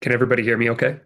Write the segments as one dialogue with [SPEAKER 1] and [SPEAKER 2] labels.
[SPEAKER 1] Can everybody hear me okay?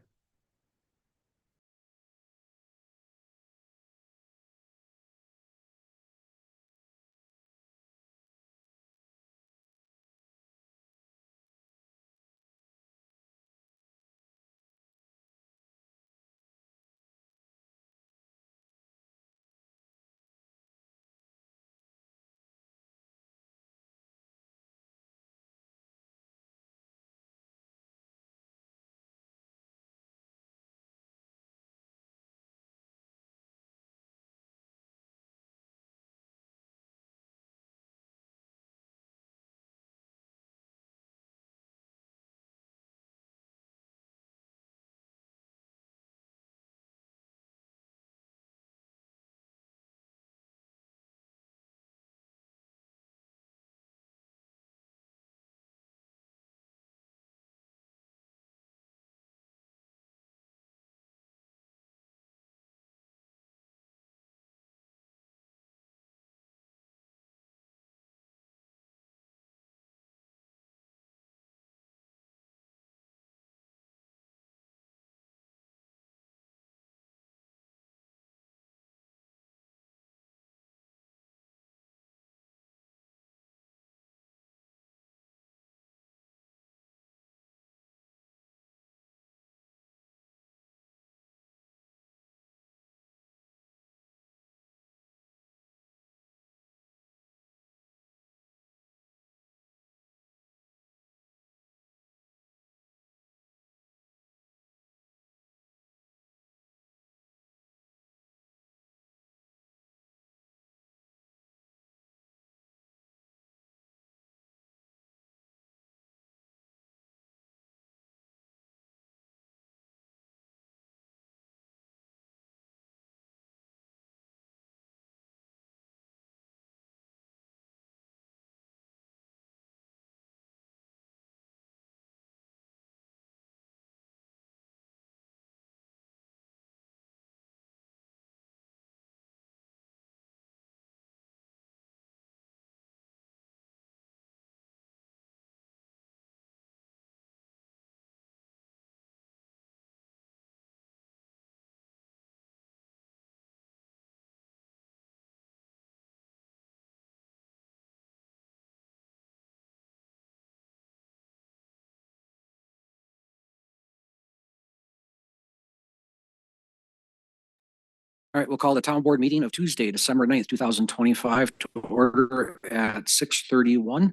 [SPEAKER 2] All right, we'll call the town board meeting of Tuesday, December 9th, 2025 to order at 6:31.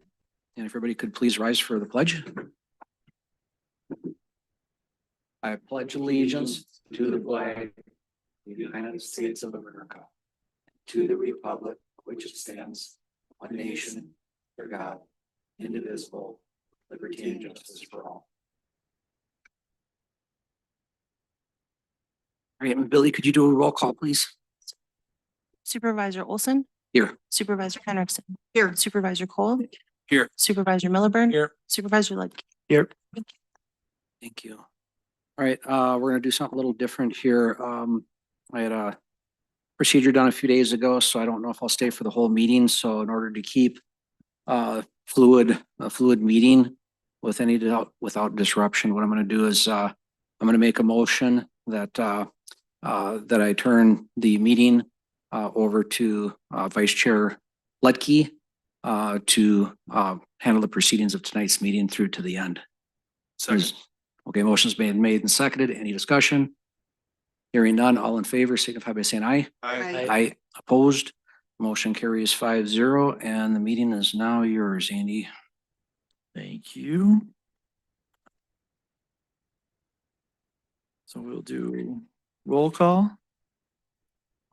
[SPEAKER 2] And if everybody could please rise for the pledge. I pledge allegiance to the flag of the United States of America, to the republic which stands, one nation, under God, indivisible, liberty and justice for all. All right, Billy, could you do a roll call, please?
[SPEAKER 3] Supervisor Olson.
[SPEAKER 2] Here.
[SPEAKER 3] Supervisor Henriksen. Here. Supervisor Cole.
[SPEAKER 2] Here.
[SPEAKER 3] Supervisor Milliburn.
[SPEAKER 2] Here.
[SPEAKER 3] Supervisor Ludke.
[SPEAKER 2] Here. Thank you. All right, we're gonna do something a little different here. I had a procedure done a few days ago, so I don't know if I'll stay for the whole meeting. So in order to keep a fluid meeting without disruption, what I'm gonna do is I'm gonna make a motion that that I turn the meeting over to Vice Chair Ludke to handle the proceedings of tonight's meeting through to the end.
[SPEAKER 1] Second.
[SPEAKER 2] Okay, motion's made and seconded. Any discussion? Hearing none, all in favor signify by saying aye.
[SPEAKER 1] Aye.
[SPEAKER 2] Aye. Opposed? Motion carries 5-0 and the meeting is now yours, Andy.
[SPEAKER 4] Thank you. So we'll do roll call.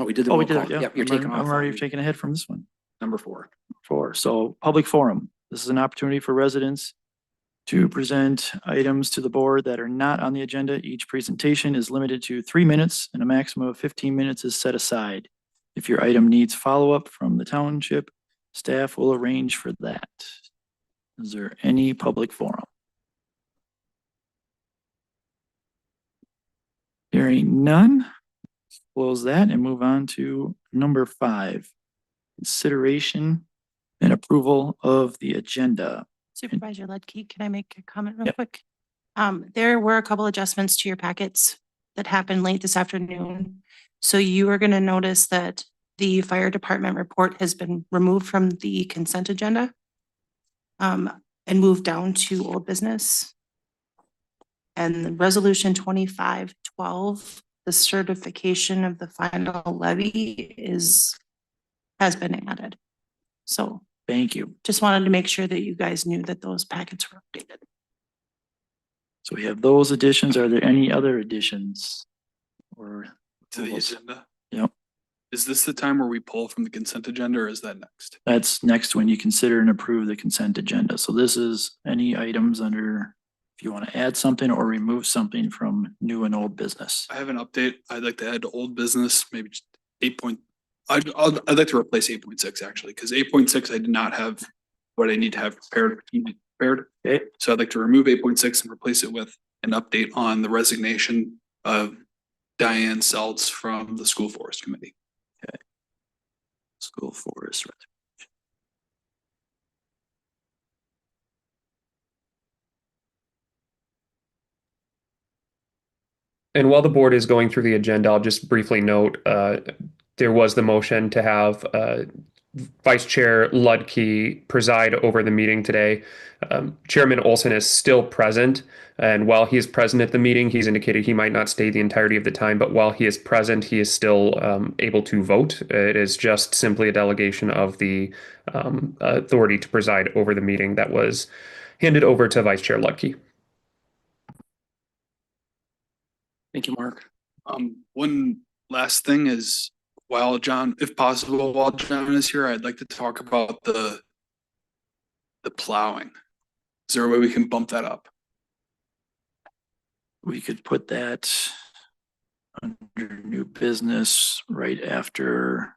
[SPEAKER 2] Oh, we did the
[SPEAKER 4] Oh,
[SPEAKER 2] roll
[SPEAKER 4] we did
[SPEAKER 2] call.
[SPEAKER 4] it, yeah.
[SPEAKER 2] Yep, you're taking off.
[SPEAKER 4] I'm already taking ahead from this one.
[SPEAKER 2] Number 4.
[SPEAKER 4] So public forum. This is an opportunity for residents to present items to the board that are not on the agenda. Each presentation is limited to 3 minutes and a maximum of 15 minutes is set aside. If your item needs follow-up from the township, staff will arrange for that. Is there any public forum? Hearing none, close that and move on to number 5. Consideration and approval of the agenda.
[SPEAKER 3] Supervisor Ludke, can I make a comment real
[SPEAKER 4] Yep.
[SPEAKER 3] quick? There were a couple adjustments to your packets that happened late this afternoon. So you are going to notice that the fire department report has been removed from the consent agenda and moved down to old business. And the resolution 2512, the certification of the final levy has been added. So
[SPEAKER 4] Thank you.
[SPEAKER 3] just wanted to make sure that you guys knew that those packets were updated.
[SPEAKER 4] So we have those additions. Are there any other additions? Or
[SPEAKER 5] To the
[SPEAKER 4] approvals?
[SPEAKER 5] agenda?
[SPEAKER 4] Yep,
[SPEAKER 5] Is this the time where we pull from the consent agenda or is that next?
[SPEAKER 4] that's next when you consider and approve the consent agenda. So this is any items under, if you want to add something or remove something from new and old business.
[SPEAKER 5] I have an update. I'd like to add to old business, maybe just I'd like to replace 8.6 actually, because 8.6 I did not have what I need to have prepared.
[SPEAKER 4] Okay,
[SPEAKER 5] So I'd like to remove 8.6 and replace it with an update on the resignation of Diane Seltz from the School Forest Committee.
[SPEAKER 4] school forest.
[SPEAKER 1] And while the board is going through the agenda, I'll just briefly note, there was the motion to have Vice Chair Ludke preside over the meeting today. Chairman Olson is still present, and while he is present at the meeting, he's indicated he might not stay the entirety of the time, but while he is present, he is still able to vote. It is just simply a delegation of the authority to preside over the meeting that was handed over to Vice Chair Ludke.
[SPEAKER 2] Thank you, Mark.
[SPEAKER 5] One last thing is while John, if possible, while John is here, I'd like to talk about the plowing. Is there a way we can bump that up?
[SPEAKER 4] We could put that under new business right after.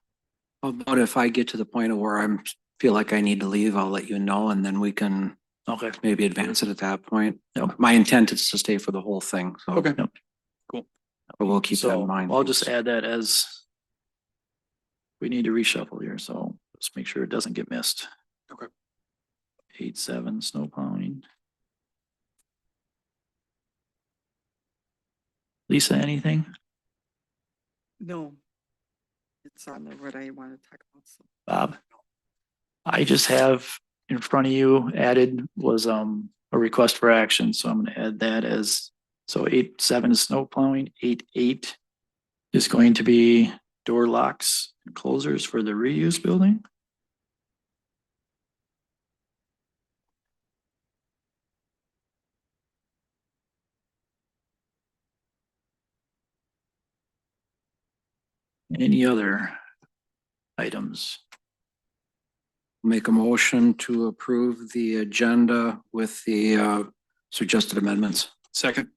[SPEAKER 2] How about if I get to the point of where feel like I need to leave, I'll let you know and then we can
[SPEAKER 4] Okay.
[SPEAKER 2] maybe advance it at that point.
[SPEAKER 4] Yep.
[SPEAKER 2] My intent is to stay for the whole thing. So
[SPEAKER 5] Okay.
[SPEAKER 4] Yep.
[SPEAKER 5] Cool.
[SPEAKER 2] but we'll keep that
[SPEAKER 4] So
[SPEAKER 2] in mind.
[SPEAKER 4] I'll just add that as we need to reshuffle here, so let's make sure it doesn't get missed.
[SPEAKER 5] Okay.
[SPEAKER 4] 8-7 snow plowing. Lisa, anything?
[SPEAKER 6] No. It's on there what I want to talk about. So
[SPEAKER 4] Bob? I just have in front of you added was a request for action, so I'm gonna add that as, so 8-7 is snow plowing, 8-8 is going to be door locks and closers for the reuse building. Any other items?
[SPEAKER 2] Make a motion to approve the agenda with the suggested amendments.
[SPEAKER 5] Second.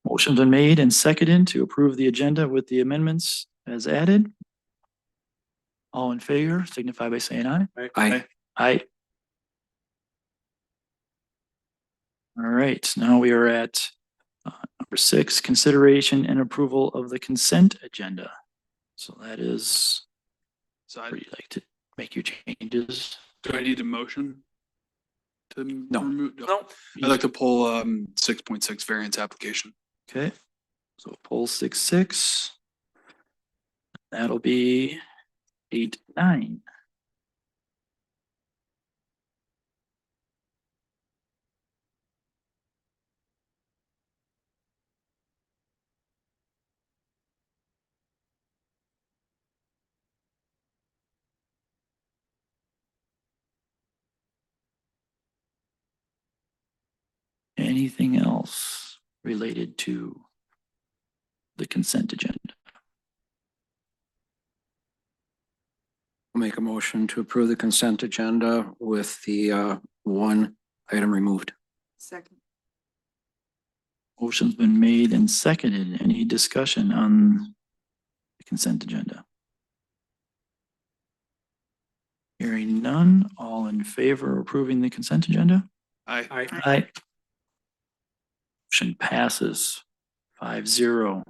[SPEAKER 4] Motion's been made and seconded to approve the agenda with the amendments as added. All in favor signify by saying aye.
[SPEAKER 2] Aye.
[SPEAKER 4] Aye. All right, now we are at number 6, consideration and approval of the consent agenda. So that is,
[SPEAKER 5] So
[SPEAKER 4] where you like to make your changes.
[SPEAKER 5] do I need a motion? To
[SPEAKER 2] No.
[SPEAKER 5] remove? I'd like to pull 6.6 variance application.
[SPEAKER 4] Okay, so poll 6-6. That'll be 8-9. Anything else related to the consent agenda?
[SPEAKER 2] I'll make a motion to approve the consent agenda with the one item removed.
[SPEAKER 6] second,
[SPEAKER 4] Motion's been made and seconded. Any discussion on the consent agenda? Hearing none, all in favor of approving the consent agenda?
[SPEAKER 5] Aye.
[SPEAKER 4] Aye. Motion passes 5-0.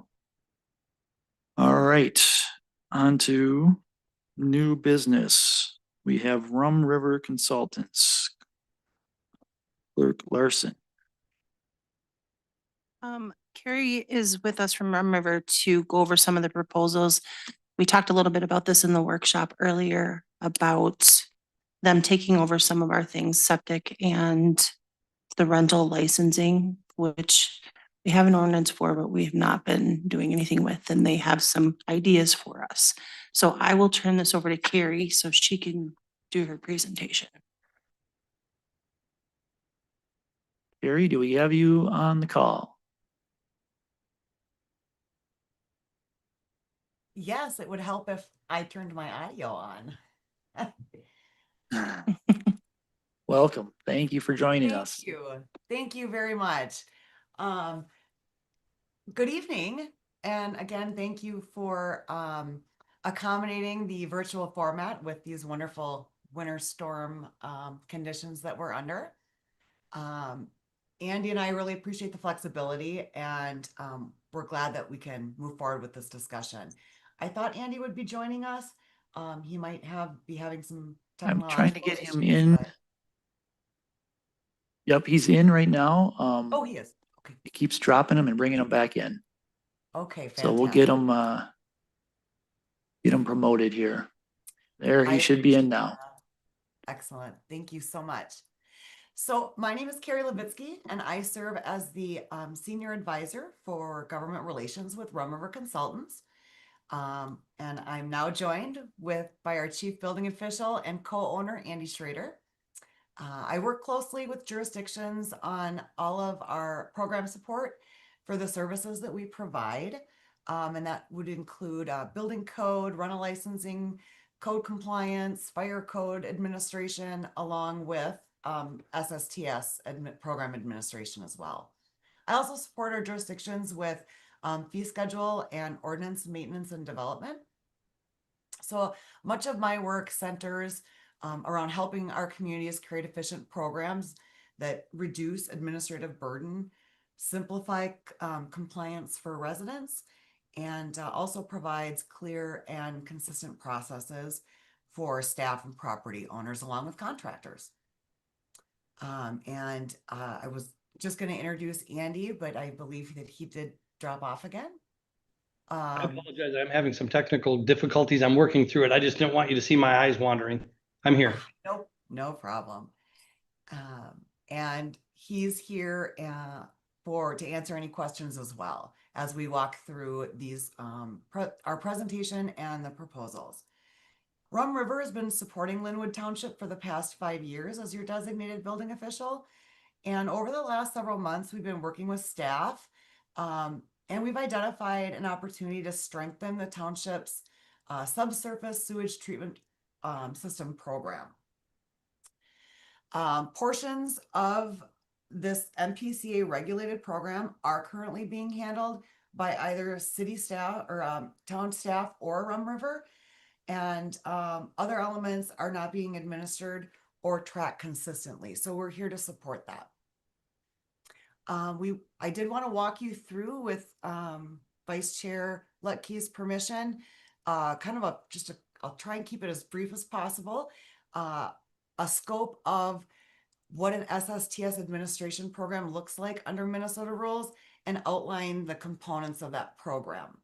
[SPEAKER 4] All right, on to new business. We have Rum River Consultants. Clerk Larson.
[SPEAKER 3] Carrie is with us from Rum River to go over some of the proposals. We talked a little bit about this in the workshop earlier about them taking over some of our things, septic and the rental licensing, which we have an ordinance for, but we have not been doing anything with, and they have some ideas for us. So I will turn this over to Carrie so she can do her presentation.
[SPEAKER 4] Gary, do we have you on the call?
[SPEAKER 7] Yes, it would help if I turned my audio on.
[SPEAKER 4] Welcome. Thank you for joining us.
[SPEAKER 7] Thank you. Thank you very much. Good evening. And again, thank you for accommodating the virtual format with these wonderful winter storm conditions that we're under. Andy and I really appreciate the flexibility, and we're glad that we can move forward with this discussion. I thought Andy would be joining us. He might be having some
[SPEAKER 4] I'm trying to get
[SPEAKER 7] technological
[SPEAKER 4] him
[SPEAKER 7] issues,
[SPEAKER 4] in.
[SPEAKER 7] but-
[SPEAKER 4] Yep, he's in right now.
[SPEAKER 7] Oh, he is. Okay.
[SPEAKER 4] He keeps dropping him and bringing him back in.
[SPEAKER 7] Okay, fantastic.
[SPEAKER 4] So we'll get him promoted here. There, he
[SPEAKER 7] I
[SPEAKER 4] should be in
[SPEAKER 7] appreciate
[SPEAKER 4] now.
[SPEAKER 7] that. Excellent. Thank you so much. So my name is Carrie Levitsky, and I serve as the Senior Advisor for Government Relations with Rum River Consultants. And I'm now joined by our Chief Building Official and co-owner, Andy Schrader. I work closely with jurisdictions on all of our program support for the services that we provide. And that would include building code, rental licensing, code compliance, fire code administration, along with SSTS program administration as well. I also support our jurisdictions with fee schedule and ordinance maintenance and development. So much of my work centers around helping our communities create efficient programs that reduce administrative burden, simplify compliance for residents, and also provides clear and consistent processes for staff and property owners along with contractors. I was just going to introduce Andy, but I believe that he did drop off again.
[SPEAKER 8] I apologize. I'm having some technical difficulties. I'm working through it. I just didn't want you to see my eyes wandering. I'm here.
[SPEAKER 7] Nope, no problem. And he's here to answer any questions as well as we walk through these our presentation and the proposals. Rum River has been supporting Linwood Township for the past 5 years as your designated building official. And over the last several months, we've been working with staff and we've identified an opportunity to strengthen the township's subsurface sewage treatment system program. Portions of this MPCA regulated program are currently being handled by either city staff or town staff or Rum River, and other elements are not being administered or tracked consistently. So we're here to support that. I did want to walk you through with Vice Chair Lutke's permission, I'll try and keep it as brief as possible, a scope of what an SSTS administration program looks like under Minnesota rules and outline the components of that program.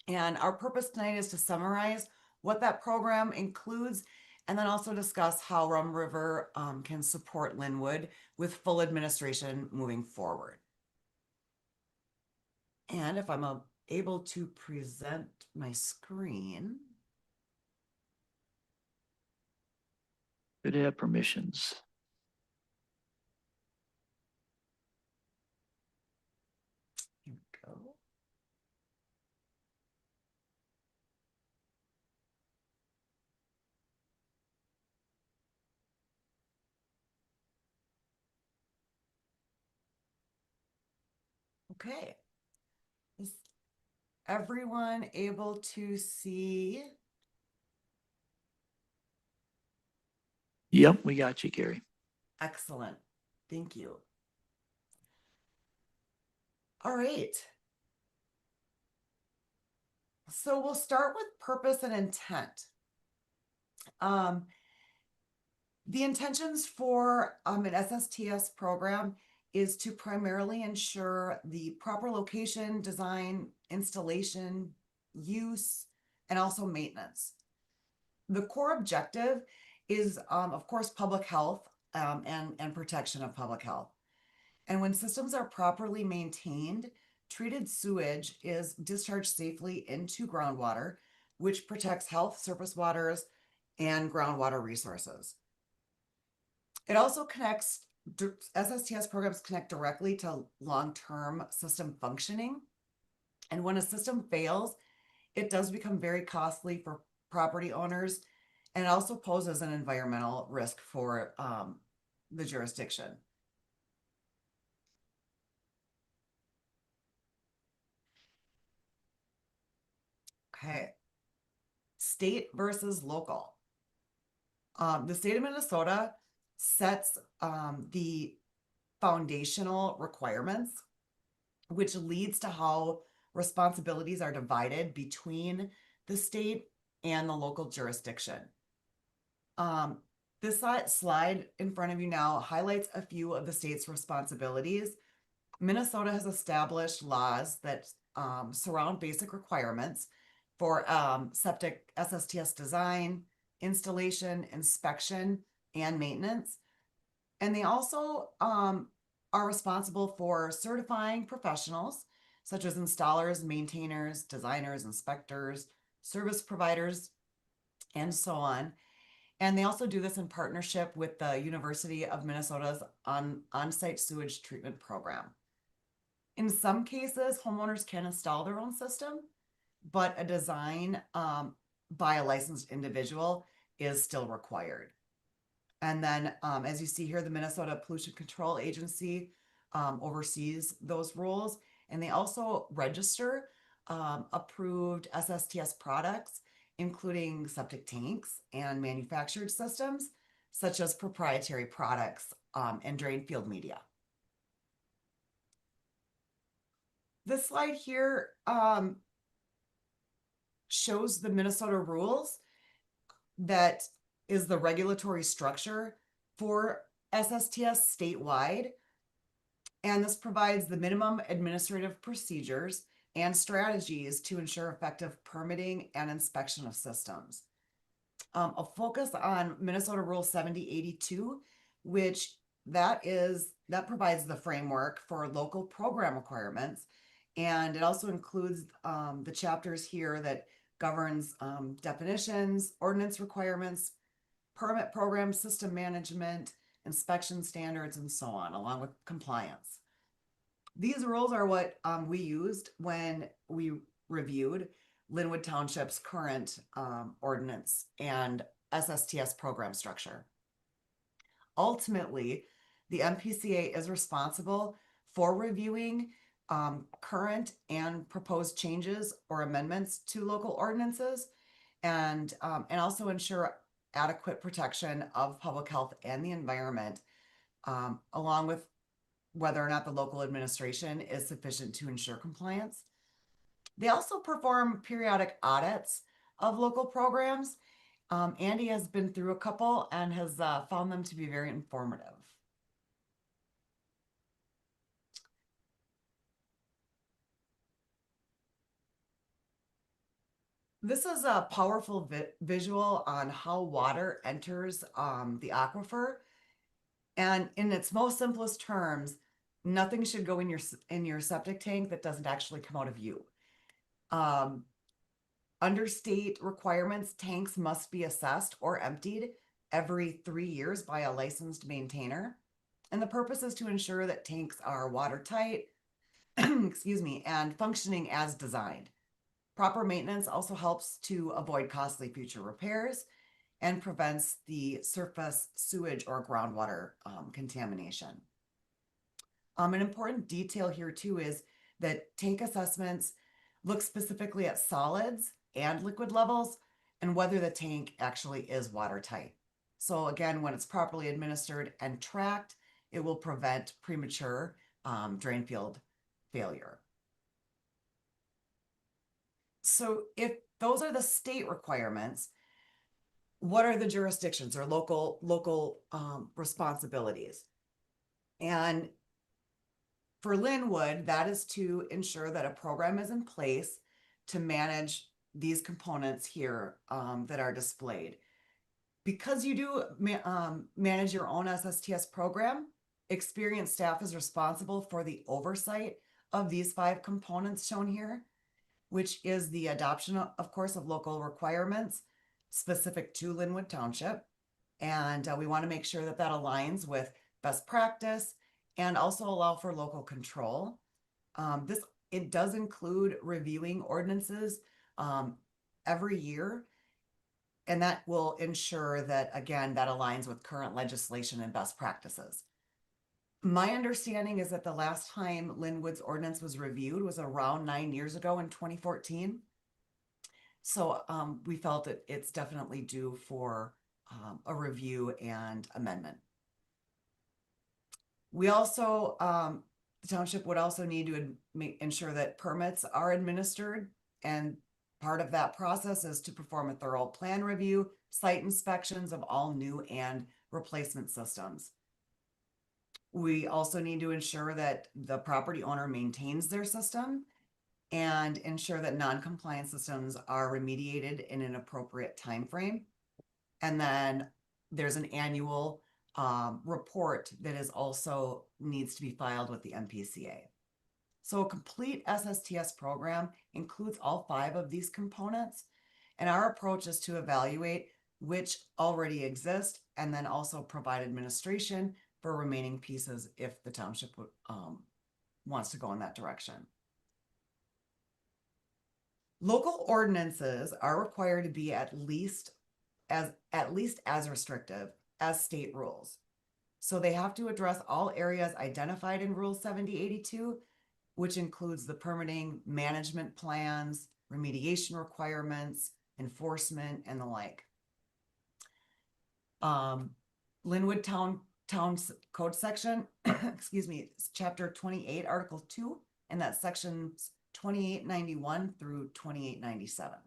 [SPEAKER 7] And our purpose tonight is to summarize what that program includes and then also discuss how Rum River can support Linwood with full administration moving forward. And if I'm able to present my screen.
[SPEAKER 4] Should have permissions.
[SPEAKER 7] Here we go. Okay. Is everyone able to see?
[SPEAKER 4] Yep, we got you, Gary.
[SPEAKER 7] Excellent. Thank you. All right. So we'll start with purpose and intent. The intentions for an SSTS program is to primarily ensure the proper location, design, installation, use, and also maintenance. The core objective is, of course, public health and protection of public health. And when systems are properly maintained, treated sewage is discharged safely into groundwater, which protects health, surface waters, and groundwater resources. It also connects, SSTS programs connect directly to long-term system functioning. And when a system fails, it does become very costly for property owners, and it also poses an environmental risk for the jurisdiction. Okay. State versus local. The state of Minnesota sets the foundational requirements, which leads to how responsibilities are divided between the state and the local jurisdiction. This slide in front of you now highlights a few of the state's responsibilities. Minnesota has established laws that surround basic requirements for septic SSTS design, installation, inspection, and maintenance. And they also are responsible for certifying professionals such as installers, maintainers, designers, inspectors, service providers, and so on. And they also do this in partnership with the University of Minnesota's on-site sewage treatment program. In some cases, homeowners can install their own system, but a design by a licensed individual is still required. And then, as you see here, the Minnesota Pollution Control Agency oversees those rules, and they also register approved SSTS products, including septic tanks and manufactured systems, such as proprietary products and drain field media. This slide here shows the Minnesota rules that is the regulatory structure for SSTS statewide. And this provides the minimum administrative procedures and strategies to ensure effective permitting and inspection of systems. A focus on Minnesota Rule 7082, which that provides the framework for local program requirements. And it also includes the chapters here that governs definitions, ordinance requirements, permit program, system management, inspection standards, and so on, along with compliance. These rules are what we used when we reviewed Linwood Township's current ordinance and SSTS program structure. Ultimately, the MPCA is responsible for reviewing current and proposed changes or amendments to local ordinances, and also ensure adequate protection of public health and the environment, along with whether or not the local administration is sufficient to ensure compliance. They also perform periodic audits of local programs. Andy has been through a couple and has found them to be very informative. This is a powerful visual on how water enters the aquifer. And in its most simplest terms, nothing should go in your septic tank that doesn't actually come out of you. Under state requirements, tanks must be assessed or emptied every 3 years by a licensed maintainer. And the purpose is to ensure that tanks are watertight, excuse me, and functioning as designed. Proper maintenance also helps to avoid costly future repairs and prevents the surface sewage or groundwater contamination. An important detail here too is that tank assessments look specifically at solids and liquid levels and whether the tank actually is watertight. So again, when it's properly administered and tracked, it will prevent premature drain field failure. So if those are the state requirements, what are the jurisdictions or local responsibilities? And for Linwood, that is to ensure that a program is in place to manage these components here that are displayed. Because you do manage your own SSTS program, experienced staff is responsible for the oversight of these 5 components shown here, which is the adoption, of course, of local requirements specific to Linwood Township. And we want to make sure that that aligns with best practice and also allow for local control. It does include reviewing ordinances every year. And that will ensure that, again, that aligns with current legislation and best practices. My understanding is that the last time Linwood's ordinance was reviewed was around 9 years ago in 2014. So we felt that it's definitely due for a review and amendment. We also, the township would also need to ensure that permits are administered, and part of that process is to perform a thorough plan review, site inspections of all new and replacement systems. We also need to ensure that the property owner maintains their system and ensure that non-compliant systems are remediated in an appropriate time frame. And then there's an annual report that is also needs to be filed with the MPCA. So a complete SSTS program includes all 5 of these components. And our approach is to evaluate which already exist and then also provide administration for remaining pieces if the township wants to go in that direction. Local ordinances are required to be at least as restrictive as state rules. So they have to address all areas identified in Rule 7082, which includes the permitting, management plans, remediation requirements, enforcement, and the like. Linwood Town's Code section, excuse me, Chapter 28, Article 2, and that's sections 2891 through 2897.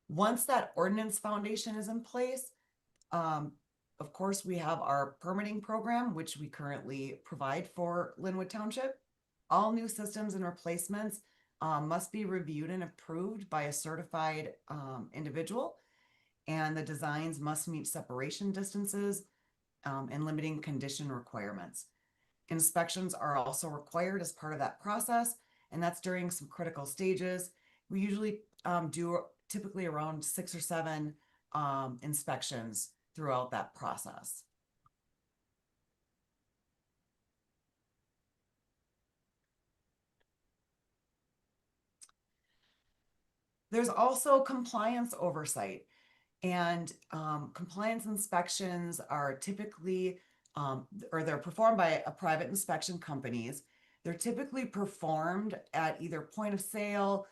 [SPEAKER 7] Once that ordinance foundation is in place, of course, we have our permitting program, which we currently provide for Linwood Township. All new systems and replacements must be reviewed and approved by a certified individual, and the designs must meet separation distances and limiting condition requirements. Inspections are also required as part of that process, and that's during some critical stages. We usually do typically around 6 or 7 inspections throughout that process. There's also compliance oversight, and compliance inspections are typically, or they're performed by a private inspection companies. They're typically performed at either point of sale,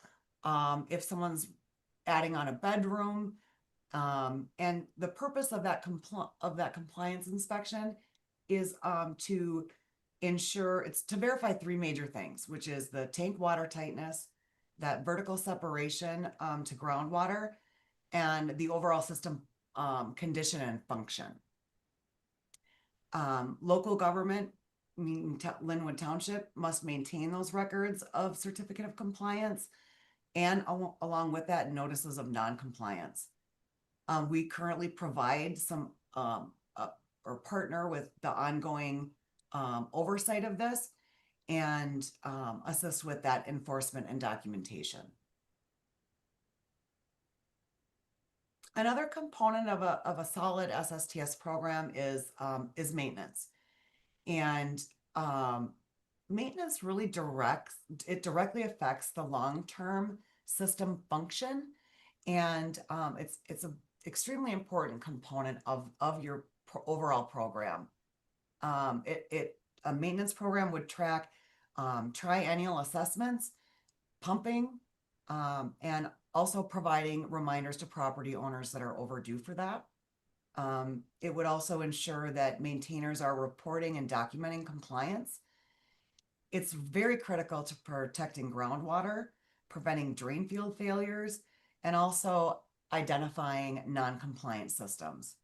[SPEAKER 7] if someone's adding on a bedroom, and the purpose of that compliance inspection is to ensure, it's to verify 3 major things, which is the tank water tightness, that vertical separation to groundwater, and the overall system condition and function. Local government, meaning Linwood Township, must maintain those records of certificate of compliance, and along with that, notices of non-compliance. We currently provide some or partner with the ongoing oversight of this and assist with that enforcement and documentation. Another component of a solid SSTS program is maintenance, and maintenance really directly affects the long-term system function, and it's an extremely important component of your overall program. A maintenance program would track triennial assessments, pumping, and also providing reminders to property owners that are overdue for that. It would also ensure that maintainers are reporting and documenting compliance. It's very critical to protecting groundwater, preventing drain field failures, and also identifying non-compliant systems.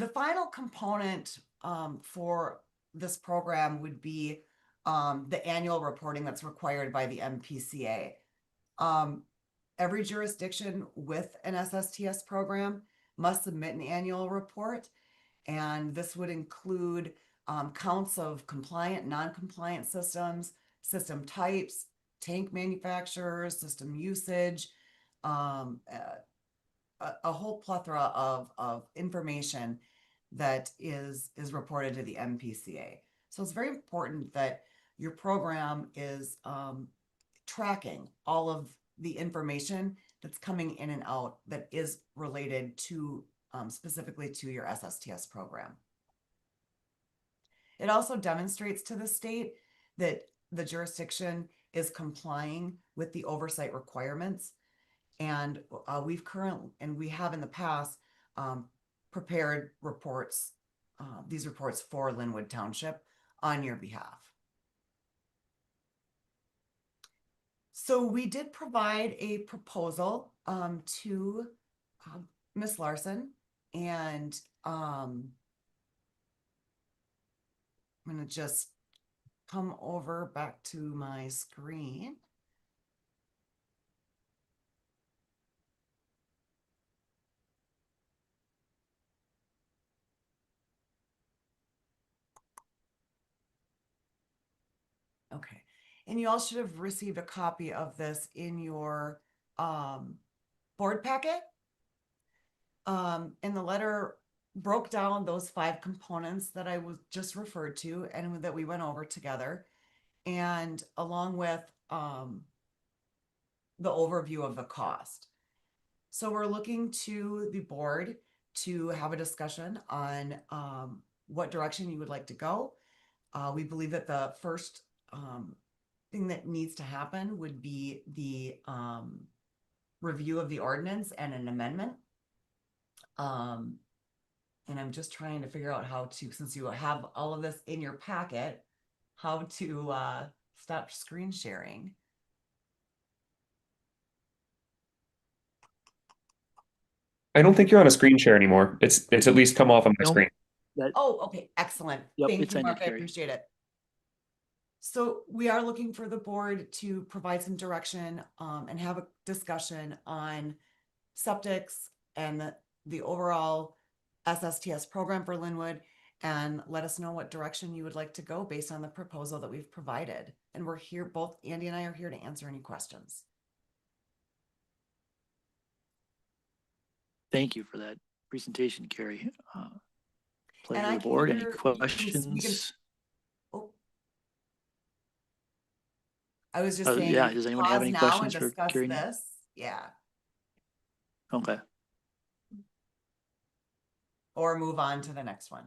[SPEAKER 7] the final component for this program would be the annual reporting that's required by the MPCA. Every jurisdiction with an SSTS program must submit an annual report, and this would include counts of compliant, non-compliant systems, system types, tank manufacturers, system usage, a whole plethora of information that is reported to the MPCA. So it's very important that your program is tracking all of the information that's coming in and out that is related to specifically to your SSTS program. It also demonstrates to the state that the jurisdiction is complying with the oversight requirements. And we have in the past prepared reports, these reports for Linwood Township on your behalf. So we did provide a proposal to Ms. Larson, and I'm going to just come over back to my screen. Okay, and you all should have received a copy of this in your board packet. And the letter broke down those 5 components that I was just referred to and that we went over together, and along with the overview of the cost. So we're looking to the board to have a discussion on what direction you would like to go. We believe that the first thing that needs to happen would be the review of the ordinance and an amendment. And I'm just trying to figure out how to, since you have all of this in your packet, how to stop screen sharing.
[SPEAKER 1] I don't think you're on a screen share anymore. It's at least come off of my
[SPEAKER 4] Nope.
[SPEAKER 1] screen.
[SPEAKER 7] Oh, okay, excellent.
[SPEAKER 4] Yep,
[SPEAKER 7] Thank
[SPEAKER 4] it's
[SPEAKER 7] you,
[SPEAKER 4] ended,
[SPEAKER 7] Mark. I
[SPEAKER 4] Carrie.
[SPEAKER 7] appreciate it. So we are looking for the board to provide some direction and have a discussion on septics and the overall SSTS program for Linwood, and let us know what direction you would like to go based on the proposal that we've provided. And we're here, both Andy and I are here to answer any questions.
[SPEAKER 4] Thank you for that presentation, Carrie. Pleasure
[SPEAKER 7] I
[SPEAKER 4] of the
[SPEAKER 7] can
[SPEAKER 4] board. Any
[SPEAKER 7] either- we can-
[SPEAKER 4] questions?
[SPEAKER 7] Oh. I was just saying.
[SPEAKER 4] Yeah,
[SPEAKER 7] we can
[SPEAKER 4] does anyone have
[SPEAKER 7] pause
[SPEAKER 4] any
[SPEAKER 7] now
[SPEAKER 4] questions
[SPEAKER 7] and
[SPEAKER 4] for
[SPEAKER 7] discuss
[SPEAKER 4] Carrie now?
[SPEAKER 7] this. Yeah,
[SPEAKER 4] Okay.
[SPEAKER 7] or move on to the next one.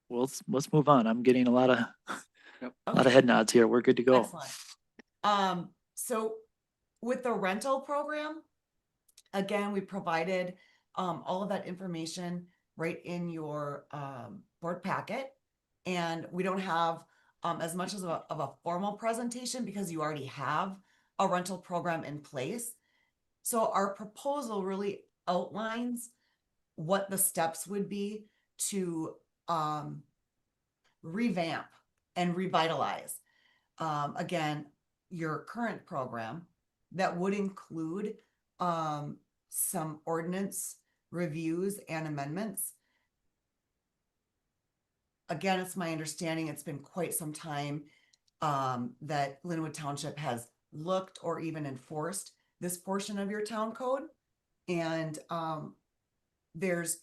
[SPEAKER 4] Well, let's move on. I'm getting a lot of
[SPEAKER 5] Yep.
[SPEAKER 4] a lot of head nods here. We're good to go.
[SPEAKER 7] Excellent. So with the rental program, again, we provided all of that information right in your board packet, and we don't have as much of a formal presentation because you already have a rental program in place. So our proposal really outlines what the steps would be to revamp and revitalize again your current program. That would include some ordinance reviews and amendments. Again, it's my understanding it's been quite some time that Linwood Township has looked or even enforced this portion of your town code. And there's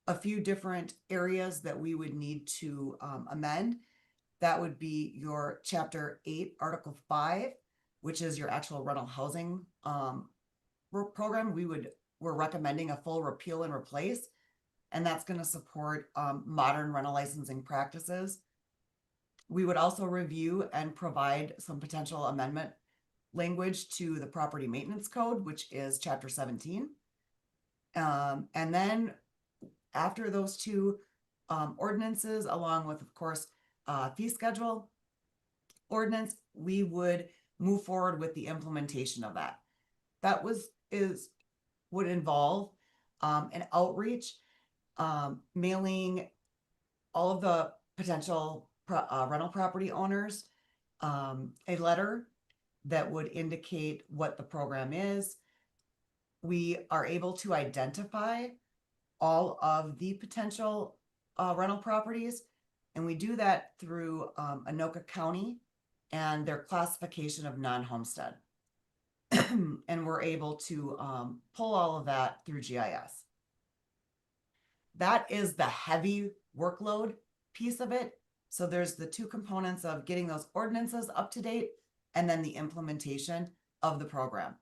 [SPEAKER 7] a few different areas that we would need to amend. That would be your Chapter 8, Article 5, which is your actual rental housing program. We're recommending a full repeal and replace, and that's going to support modern rental licensing practices. We would also review and provide some potential amendment language to the property maintenance code, which is Chapter 17. And then after those two ordinances, along with, of course, fee schedule ordinance, we would move forward with the implementation of that. That is would involve an outreach, mailing all of the potential rental property owners a letter that would indicate what the program is. We are able to identify all of the potential rental properties, and we do that through Anoka County and their classification of non-homestead. And we're able to pull all of that through GIS. That is the heavy workload piece of it. So there's the two components of getting those ordinances up to date and then the implementation of the program.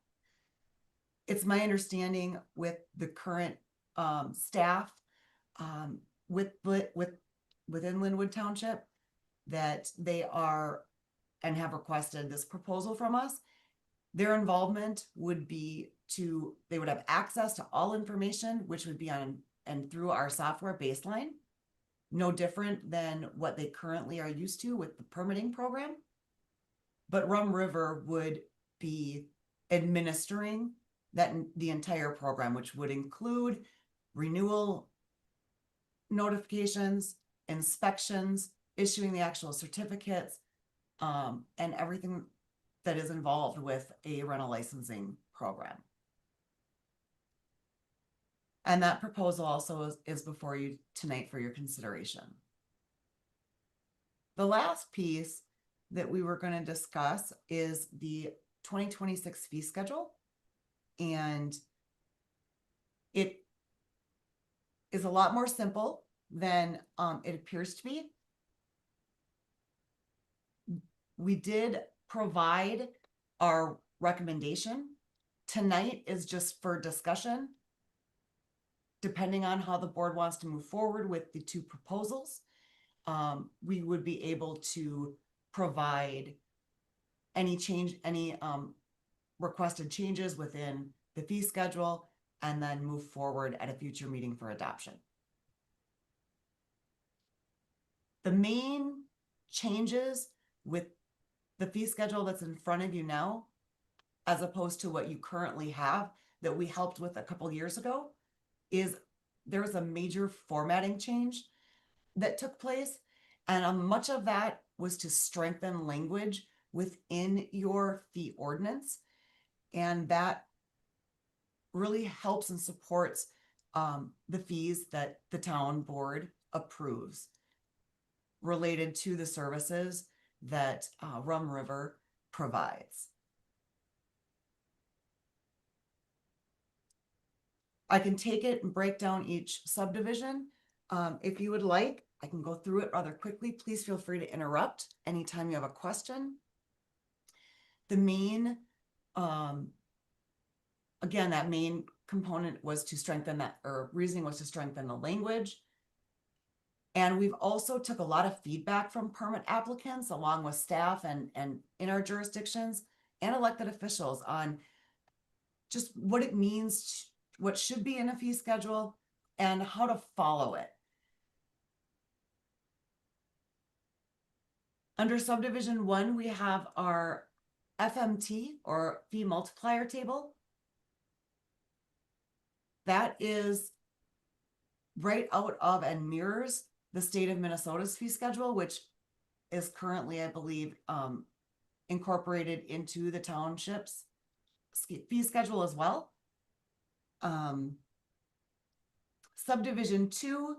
[SPEAKER 7] It's my understanding with the current staff within Linwood Township that they are and have requested this proposal from us. Their involvement would be they would have access to all information, which would be on and through our software Baseline, no different than what they currently are used to with the permitting program. But Rum River would be administering the entire program, which would include renewal notifications, inspections, issuing the actual certificates, and everything that is involved with a rental licensing program. And that proposal also is before you tonight for your consideration. The last piece that we were going to discuss is the 2026 fee schedule. And it is a lot more simple than it appears to be. We did provide our recommendation. Tonight is just for discussion. Depending on how the board wants to move forward with the two proposals, we would be able to provide any requested changes within the fee schedule and then move forward at a future meeting for adoption. The main changes with the fee schedule that's in front of you now, as opposed to what you currently have that we helped with a couple years ago, is there was a major formatting change that took place. And much of that was to strengthen language within your fee ordinance. And that really helps and supports the fees that the town board approves related to the services that Rum River provides. I can take it and break down each subdivision. If you would like, I can go through it rather quickly. Please feel free to interrupt anytime you have a question. The main, again, that main component was to strengthen that, or reasoning was to strengthen the language. And we've also took a lot of feedback from permit applicants along with staff and in our jurisdictions and elected officials on just what it means, what should be in a fee schedule and how to follow it. Under subdivision 1, we have our FMT or fee multiplier table. That is right out of and mirrors the state of Minnesota's fee schedule, which is currently, I believe, incorporated into the township's fee schedule as well. Subdivision 2,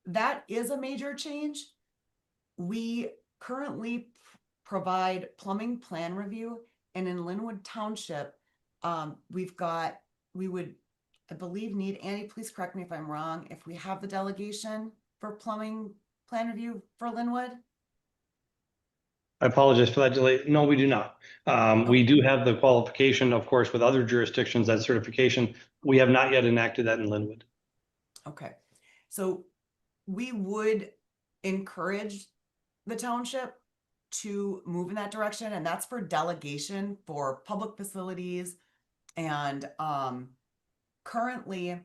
[SPEAKER 7] that is a major change. We currently provide plumbing plan review, and in Linwood Township, we would, I believe, need, Annie, please correct me if I'm wrong, if we have the delegation for plumbing plan review for Linwood?
[SPEAKER 8] I apologize for that delay. No, we do not. We do have the qualification, of course, with other jurisdictions, that certification. We have not yet enacted that in Linwood.
[SPEAKER 7] Okay, so we would encourage the township to move in that direction, and that's for delegation for public facilities. And currently,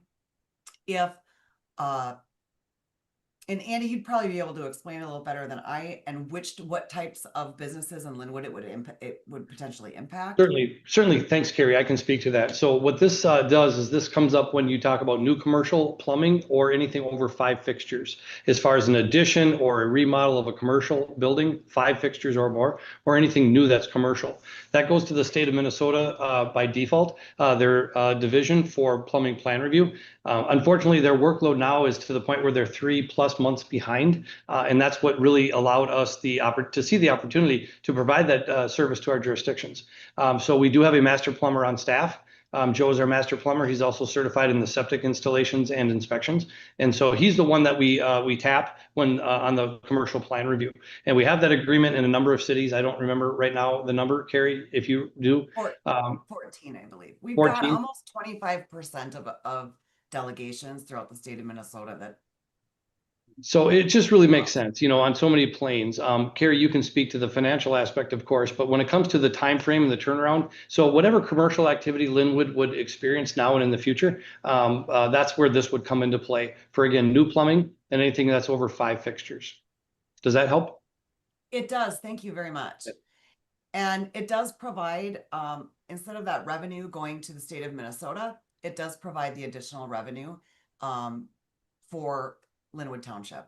[SPEAKER 7] if And Andy, you'd probably be able to explain a little better than I, and what types of businesses in Linwood it would potentially impact.
[SPEAKER 8] Certainly. Thanks, Carrie. I can speak to that. So what this does is this comes up when you talk about new commercial plumbing or anything over 5 fixtures. As far as an addition or a remodel of a commercial building, 5 fixtures or more, or anything new that's commercial. That goes to the state of Minnesota by default, their division for plumbing plan review. Unfortunately, their workload now is to the point where they're 3+ months behind, and that's what really allowed us to see the opportunity to provide that service to our jurisdictions. So we do have a master plumber on staff. Joe is our master plumber. He's also certified in the septic installations and inspections, and so he's the one that we tap when on the commercial plan review. And we have that agreement in a number of cities. I don't remember right now the number, Carrie, if you do.
[SPEAKER 7] 14, I believe. We've
[SPEAKER 8] 14?
[SPEAKER 7] got almost 25% of delegations throughout the state of Minnesota that.
[SPEAKER 8] So it just really makes sense, on so many planes. Carrie, you can speak to the financial aspect, of course, but when it comes to the time frame and the turnaround, so whatever commercial activity Linwood would experience now and in the future, that's where this would come into play for, again, new plumbing and anything that's over 5 fixtures. Does that help?
[SPEAKER 7] It does. Thank you very much. And it does provide, instead of that revenue going to the state of Minnesota, it does provide the additional revenue for Linwood Township.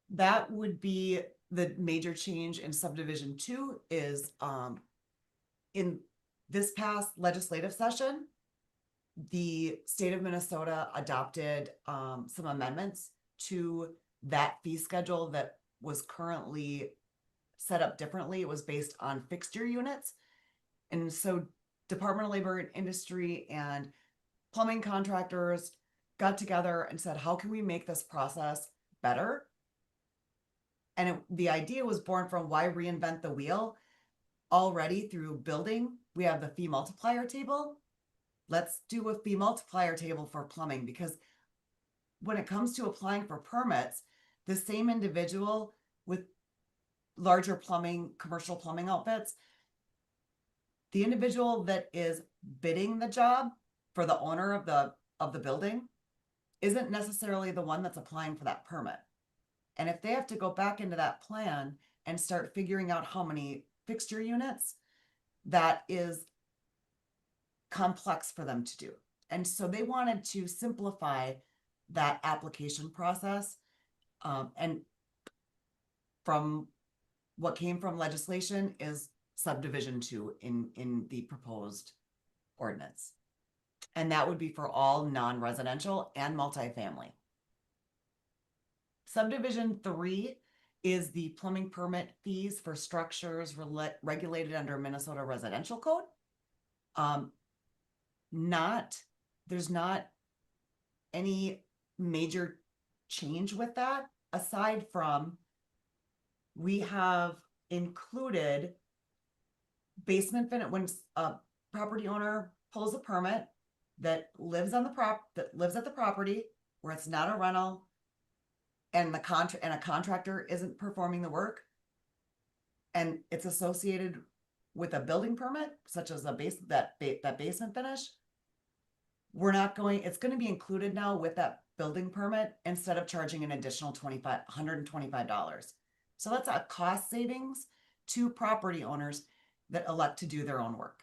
[SPEAKER 7] That would be the major change in subdivision 2 is in this past legislative session, the state of Minnesota adopted some amendments to that fee schedule that was currently set up differently. It was based on fixture units. And so Department of Labor and Industry and plumbing contractors got together and said, how can we make this process better? And the idea was born from why reinvent the wheel? Already through building, we have the fee multiplier table. Let's do a fee multiplier table for plumbing, because when it comes to applying for permits, the same individual with larger plumbing, commercial plumbing outfits, the individual that is bidding the job for the owner of the building isn't necessarily the one that's applying for that permit. And if they have to go back into that plan and start figuring out how many fixture units, that is complex for them to do. And so they wanted to simplify that application process. And from what came from legislation is subdivision 2 in the proposed ordinance. And that would be for all non-residential and multifamily. Subdivision 3 is the plumbing permit fees for structures regulated under Minnesota Residential Code. There's not any major change with that, aside from we have included basement finish. When a property owner pulls a permit that lives at the property where it's not a rental, and a contractor isn't performing the work, and it's associated with a building permit, such as that basement finish, it's going to be included now with that building permit instead of charging an additional $125. So that's a cost savings to property owners that elect to do their own work.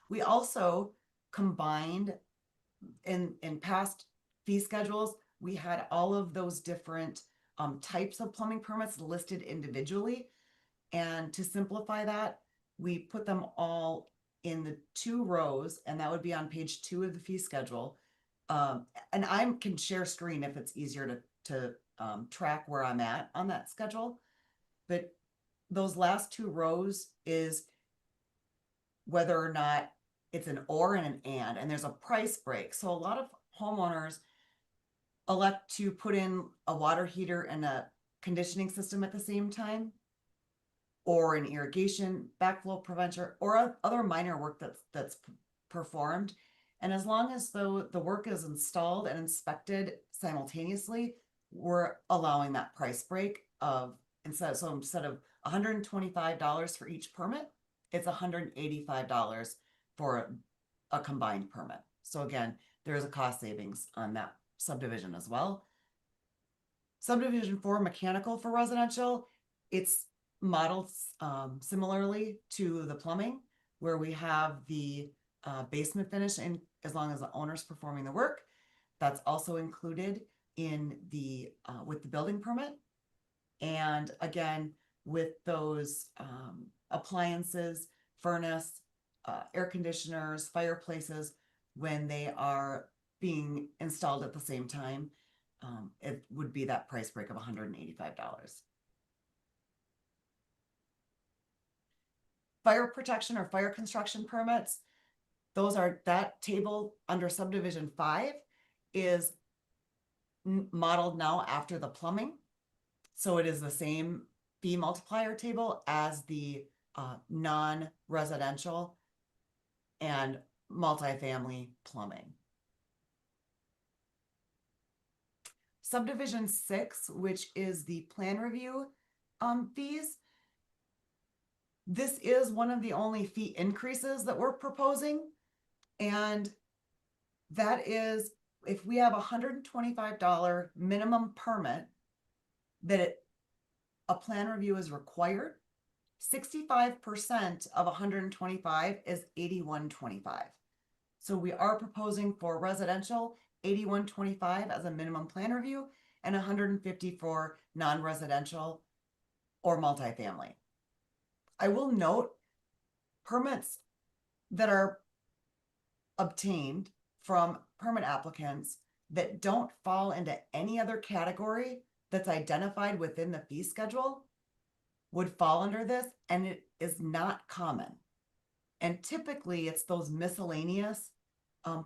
[SPEAKER 7] We also combined in past fee schedules, we had all of those different types of plumbing permits listed individually. And to simplify that, we put them all in the 2 rows, and that would be on page 2 of the fee schedule. And I can share screen if it's easier to track where I'm at on that schedule. But those last 2 rows is whether or not it's an or and an and there's a price break. So a lot of homeowners elect to put in a water heater and a conditioning system at the same time, or an irrigation backflow preventer, or other minor work that's performed. And as long as the work is installed and inspected simultaneously, we're allowing that price break of instead of $125 for each permit, it's $185 for a combined permit. So again, there's a cost savings on that subdivision as well. Subdivision 4, mechanical for residential, it's modeled similarly to the plumbing, where we have the basement finish, and as long as the owner's performing the work, that's also included in the with the building permit. And again, with those appliances, furnace, air conditioners, fireplaces, when they are being installed at the same time, it would be that price break of $185. Fire protection or fire construction permits, those are, that table under subdivision 5 is modeled now after the plumbing. So it is the same fee multiplier table as the non-residential and multifamily plumbing. Subdivision 6, which is the plan review fees. This is one of the only fee increases that we're proposing. And that is, if we have $125 minimum permit, that a plan review is required, 65% of 125 is $81.25. So we are proposing for residential $81.25 as a minimum plan review and $150 for non-residential or multifamily. I will note permits that are obtained from permit applicants that don't fall into any other category that's identified within the fee schedule would fall under this, and it is not common. And typically it's those miscellaneous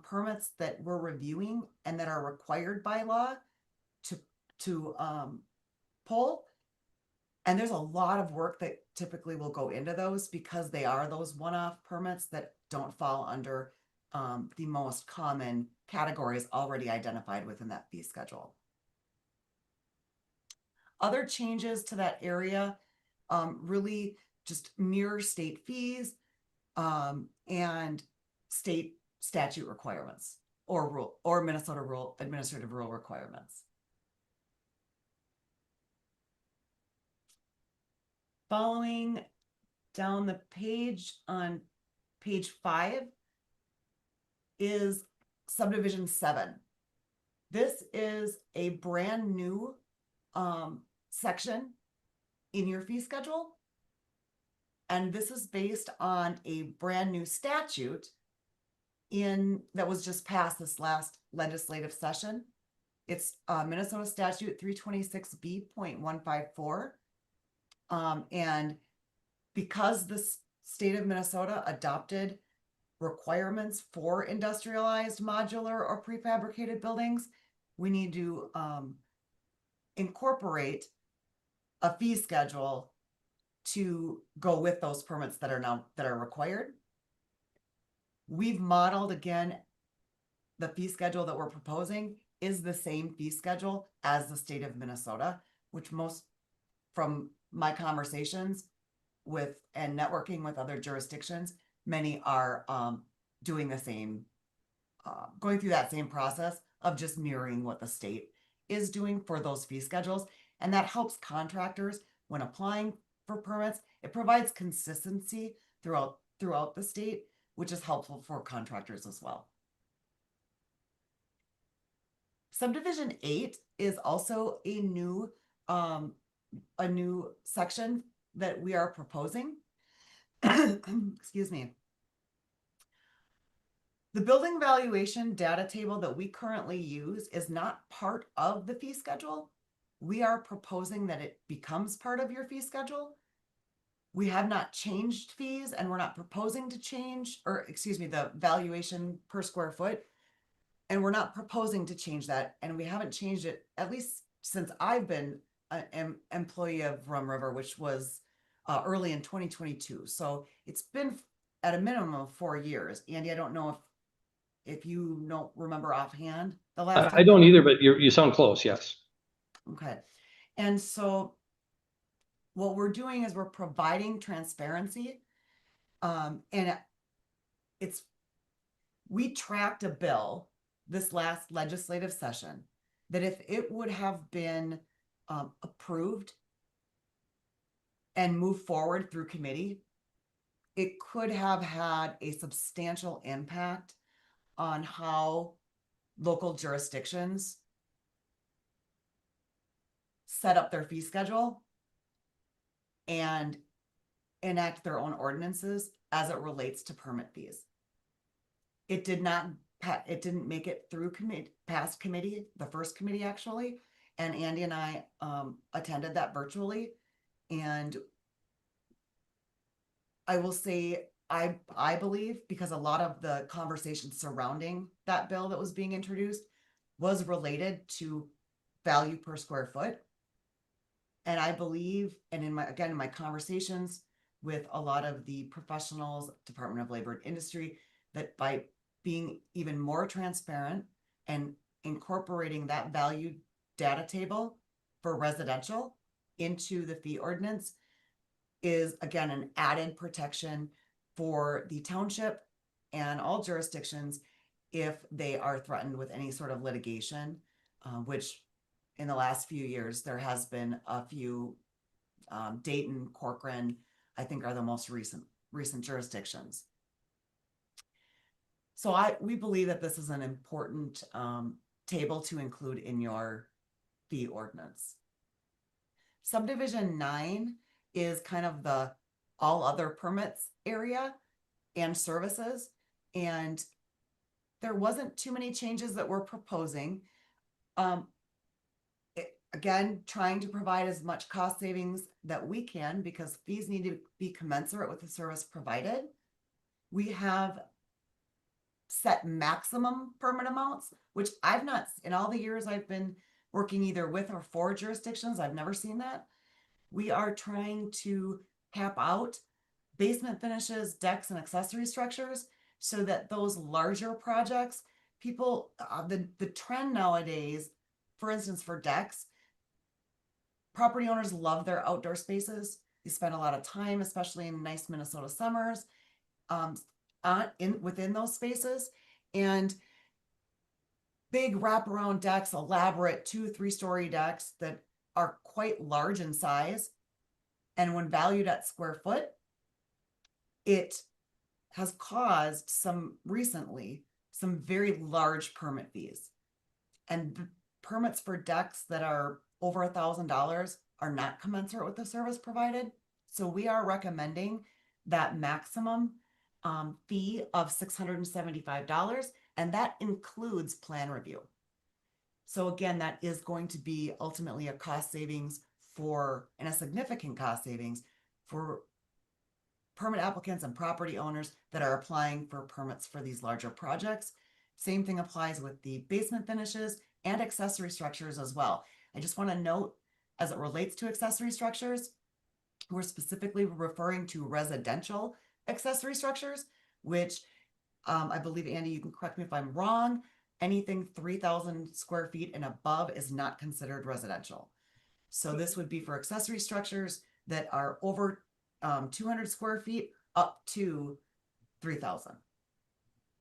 [SPEAKER 7] permits that we're reviewing and that are required by law to pull. And there's a lot of work that typically will go into those because they are those one-off permits that don't fall under the most common categories already identified within that fee schedule. Other changes to that area really just mirror state fees and state statute requirements or Minnesota administrative rule requirements. Following down the page on page 5 is subdivision 7. This is a brand new section in your fee schedule. And this is based on a brand new statute that was just passed this last legislative session. It's Minnesota Statute 326B.154. And because the state of Minnesota adopted requirements for industrialized modular or prefabricated buildings, we need to incorporate a fee schedule to go with those permits that are required. We've modeled, again, the fee schedule that we're proposing is the same fee schedule as the state of Minnesota, which most, from my conversations with and networking with other jurisdictions, many are doing the same, going through that same process of just mirroring what the state is doing for those fee schedules. And that helps contractors when applying for permits. It provides consistency throughout the state, which is helpful for contractors as well. Subdivision 8 is also a new section that we are proposing. Excuse me. The building valuation data table that we currently use is not part of the fee schedule. We are proposing that it becomes part of your fee schedule. We have not changed fees, and we're not proposing to change, or excuse me, the valuation per square foot. And we're not proposing to change that. And we haven't changed it, at least since I've been an employee of Rum River, which was early in 2022. So it's been at a minimum of 4 years. Andy, I don't know if you don't remember offhand the last time.
[SPEAKER 8] I don't either, but you sound close. Yes.
[SPEAKER 7] Okay. And so what we're doing is we're providing transparency. And we tracked a bill this last legislative session, that if it would have been approved and moved forward through committee, it could have had a substantial impact on how local jurisdictions set up their fee schedule and enact their own ordinances as it relates to permit fees. It did not, it didn't make it through past committee, the first committee actually, and Andy and I attended that virtually. And I will say, I believe, because a lot of the conversation surrounding that bill that was being introduced was related to value per square foot. And I believe, and in my conversations with a lot of the professionals, Department of Labor and Industry, that by being even more transparent and incorporating that value data table for residential into the fee ordinance is, again, an added protection for the township and all jurisdictions if they are threatened with any sort of litigation, which in the last few years, there has been a few, Dayton, Corcoran, I think are the most recent jurisdictions. So we believe that this is an important table to include in your fee ordinance. Subdivision 9 is kind of the all other permits area and services. And there wasn't too many changes that we're proposing. Again, trying to provide as much cost savings that we can because fees need to be commensurate with the service provided. We have set maximum permit amounts, which I've not, in all the years I've been working either with or for jurisdictions, I've never seen that. We are trying to cap out basement finishes, decks, and accessory structures so that those larger projects, people, the trend nowadays, for instance, for decks, property owners love their outdoor spaces. They spend a lot of time, especially in nice Minnesota summers, within those spaces. And big wraparound decks, elaborate 2-3 story decks that are quite large in size. And when valued at square foot, it has caused recently some very large permit fees. And the permits for decks that are over $1,000 are not commensurate with the service provided. So we are recommending that maximum fee of $675, and that includes plan review. So again, that is going to be ultimately a cost savings and a significant cost savings for permit applicants and property owners that are applying for permits for these larger projects. Same thing applies with the basement finishes and accessory structures as well. I just want to note, as it relates to accessory structures, we're specifically referring to residential accessory structures, which I believe, Andy, you can correct me if I'm wrong, anything 3,000 square feet and above is not considered residential. So this would be for accessory structures that are over 200 square feet up to 3,000.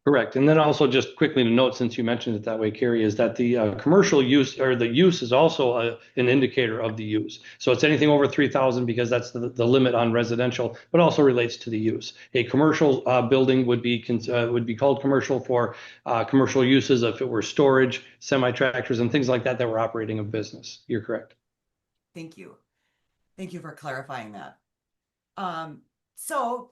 [SPEAKER 8] Correct. And then also just quickly to note, since you mentioned it that way, Carrie, is that the commercial use or the use is also an indicator of the use. So it's anything over 3,000 because that's the limit on residential, but also relates to the use. A commercial building would be called commercial for commercial uses if it were storage, semi-tractors, and things like that were operating a business. You're correct.
[SPEAKER 7] Thank you. Thank you for clarifying that. So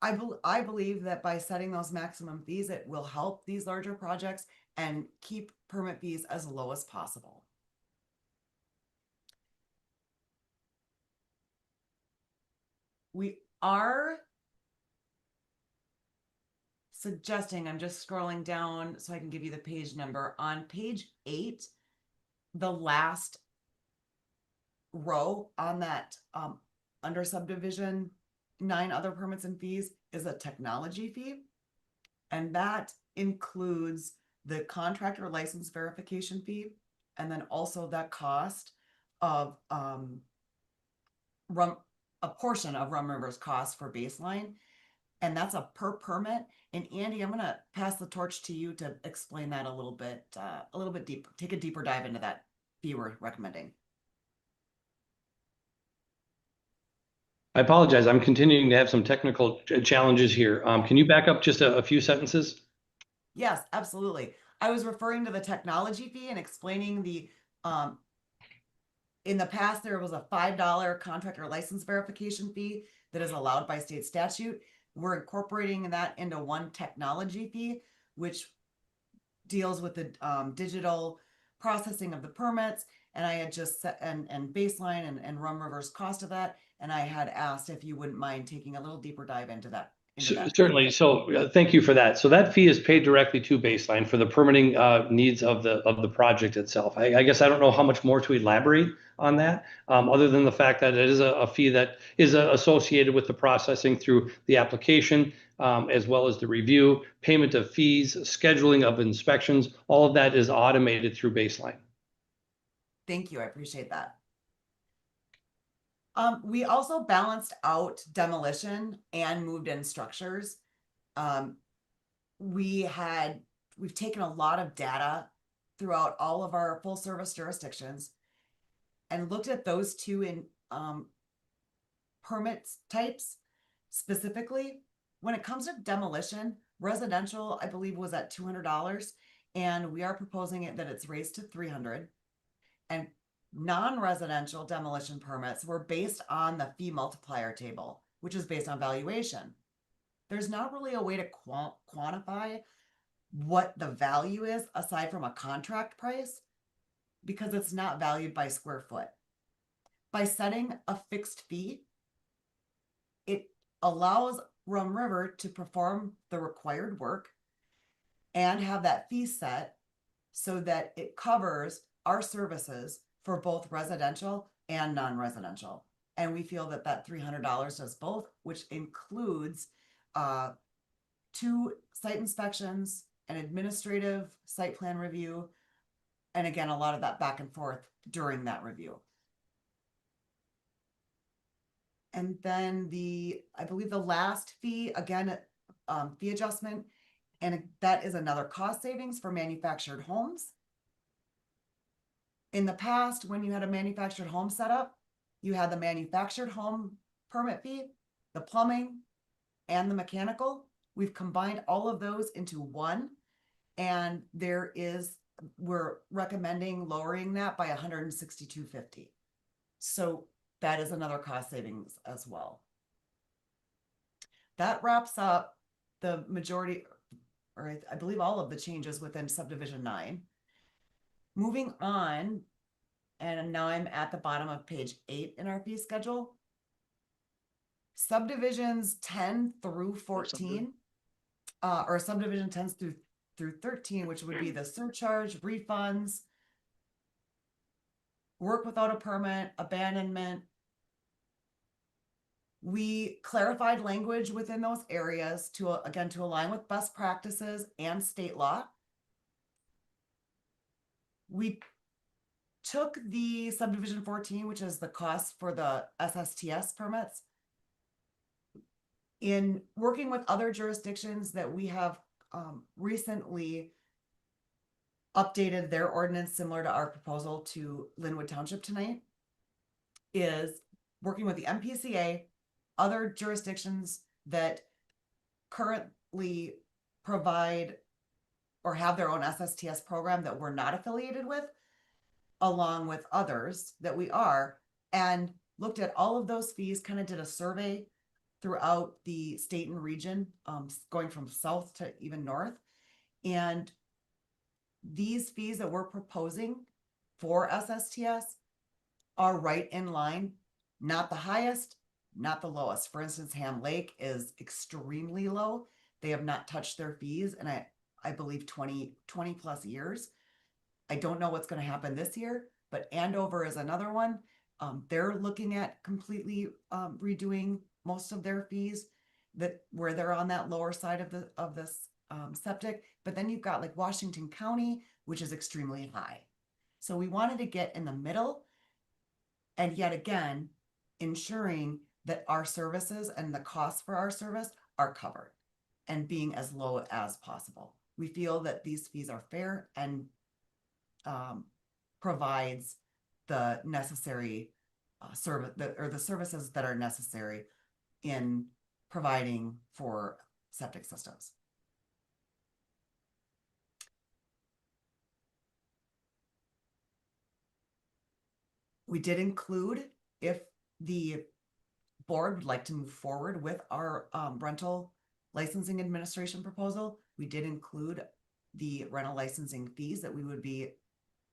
[SPEAKER 7] I believe that by setting those maximum fees, it will help these larger projects and keep permit fees as low as possible. We are suggesting, I'm just scrolling down so I can give you the page number. On page 8, the last row on that under subdivision 9 other permits and fees is a technology fee. And that includes the contractor license verification fee. And then also that cost of a portion of Rum River's cost for baseline. And that's a per permit. And Andy, I'm gonna pass the torch to you to explain that a little bit deeper, take a deeper dive into that fee we're recommending.
[SPEAKER 8] I apologize. I'm continuing to have some technical challenges here. Can you back up just a few sentences?
[SPEAKER 7] Yes, absolutely. I was referring to the technology fee and explaining the, in the past, there was a $5 contractor license verification fee that is allowed by state statute. We're incorporating that into one technology fee, which deals with the digital processing of the permits. And I had just set and baseline and Rum River's cost of that. And I had asked if you wouldn't mind taking a little deeper dive into that.
[SPEAKER 8] Certainly. So thank you for that. So that fee is paid directly to Baseline for the permitting needs of the project itself. I guess I don't know how much more to elaborate on that, other than the fact that it is a fee that is associated with the processing through the application, as well as the review, payment of fees, scheduling of inspections. All of that is automated through Baseline.
[SPEAKER 7] Thank you. I appreciate that. We also balanced out demolition and moved in structures. We've taken a lot of data throughout all of our full service jurisdictions and looked at those two in permits types specifically. When it comes to demolition, residential, I believe, was at $200, and we are proposing it that it's raised to $300. And non-residential demolition permits were based on the fee multiplier table, which is based on valuation. There's not really a way to quantify what the value is aside from a contract price, because it's not valued by square foot. By setting a fixed fee, it allows Rum River to perform the required work and have that fee set so that it covers our services for both residential and non-residential. And we feel that that $300 does both, which includes 2 site inspections, an administrative site plan review, and again, a lot of that back and forth during that review. And then I believe the last fee, again, fee adjustment, and that is another cost savings for manufactured homes. In the past, when you had a manufactured home set up, you had the manufactured home permit fee, the plumbing, and the mechanical. We've combined all of those into one, and we're recommending lowering that by $162.50. So that is another cost savings as well. That wraps up the majority, or I believe all of the changes within subdivision 9. Moving on, and now I'm at the bottom of page 8 in our fee schedule. Subdivisions 10 through 14, or subdivision 10 through 13, which would be the surcharge, refunds, work without a permit, abandonment. We clarified language within those areas to align with best practices and state law. We took the subdivision 14, which is the cost for the SSTS permits. In working with other jurisdictions that we have recently updated their ordinance similar to our proposal to Linwood Township tonight, is working with the MPCA, other jurisdictions that currently provide or have their own SSTS program that we're not affiliated with, along with others that we are, and looked at all of those fees, kind of did a survey throughout the state and region, going from south to even north. And these fees that we're proposing for SSTS are right in line, not the highest, not the lowest. For instance, Ham Lake is extremely low. They have not touched their fees in I believe 20 plus years. I don't know what's going to happen this year, but Andover is another one. They're looking at completely redoing most of their fees where they're on that lower side of this septic. But then you've got like Washington County, which is extremely high. So we wanted to get in the middle, and yet again, ensuring that our services and the costs for our service are covered and being as low as possible. We feel that these fees are fair and provides the necessary service or the services that are necessary in providing for septic systems. We did include, if the board would like to move forward with our rental licensing administration proposal, we did include the rental licensing fees that we would be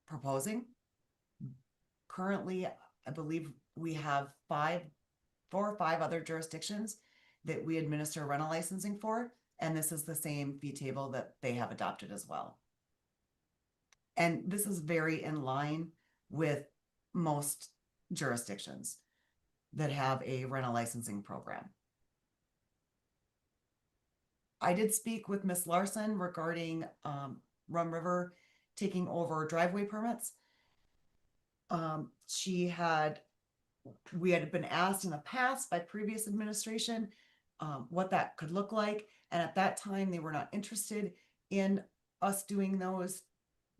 [SPEAKER 7] proposing. Currently, I believe we have 4 or 5 other jurisdictions that we administer rental licensing for, and this is the same fee table that they have adopted as well. And this is very in line with most jurisdictions that have a rental licensing program. I did speak with Ms. Larson regarding Rum River taking over driveway permits. We had been asked in the past by previous administration what that could look like. And at that time, they were not interested in us doing those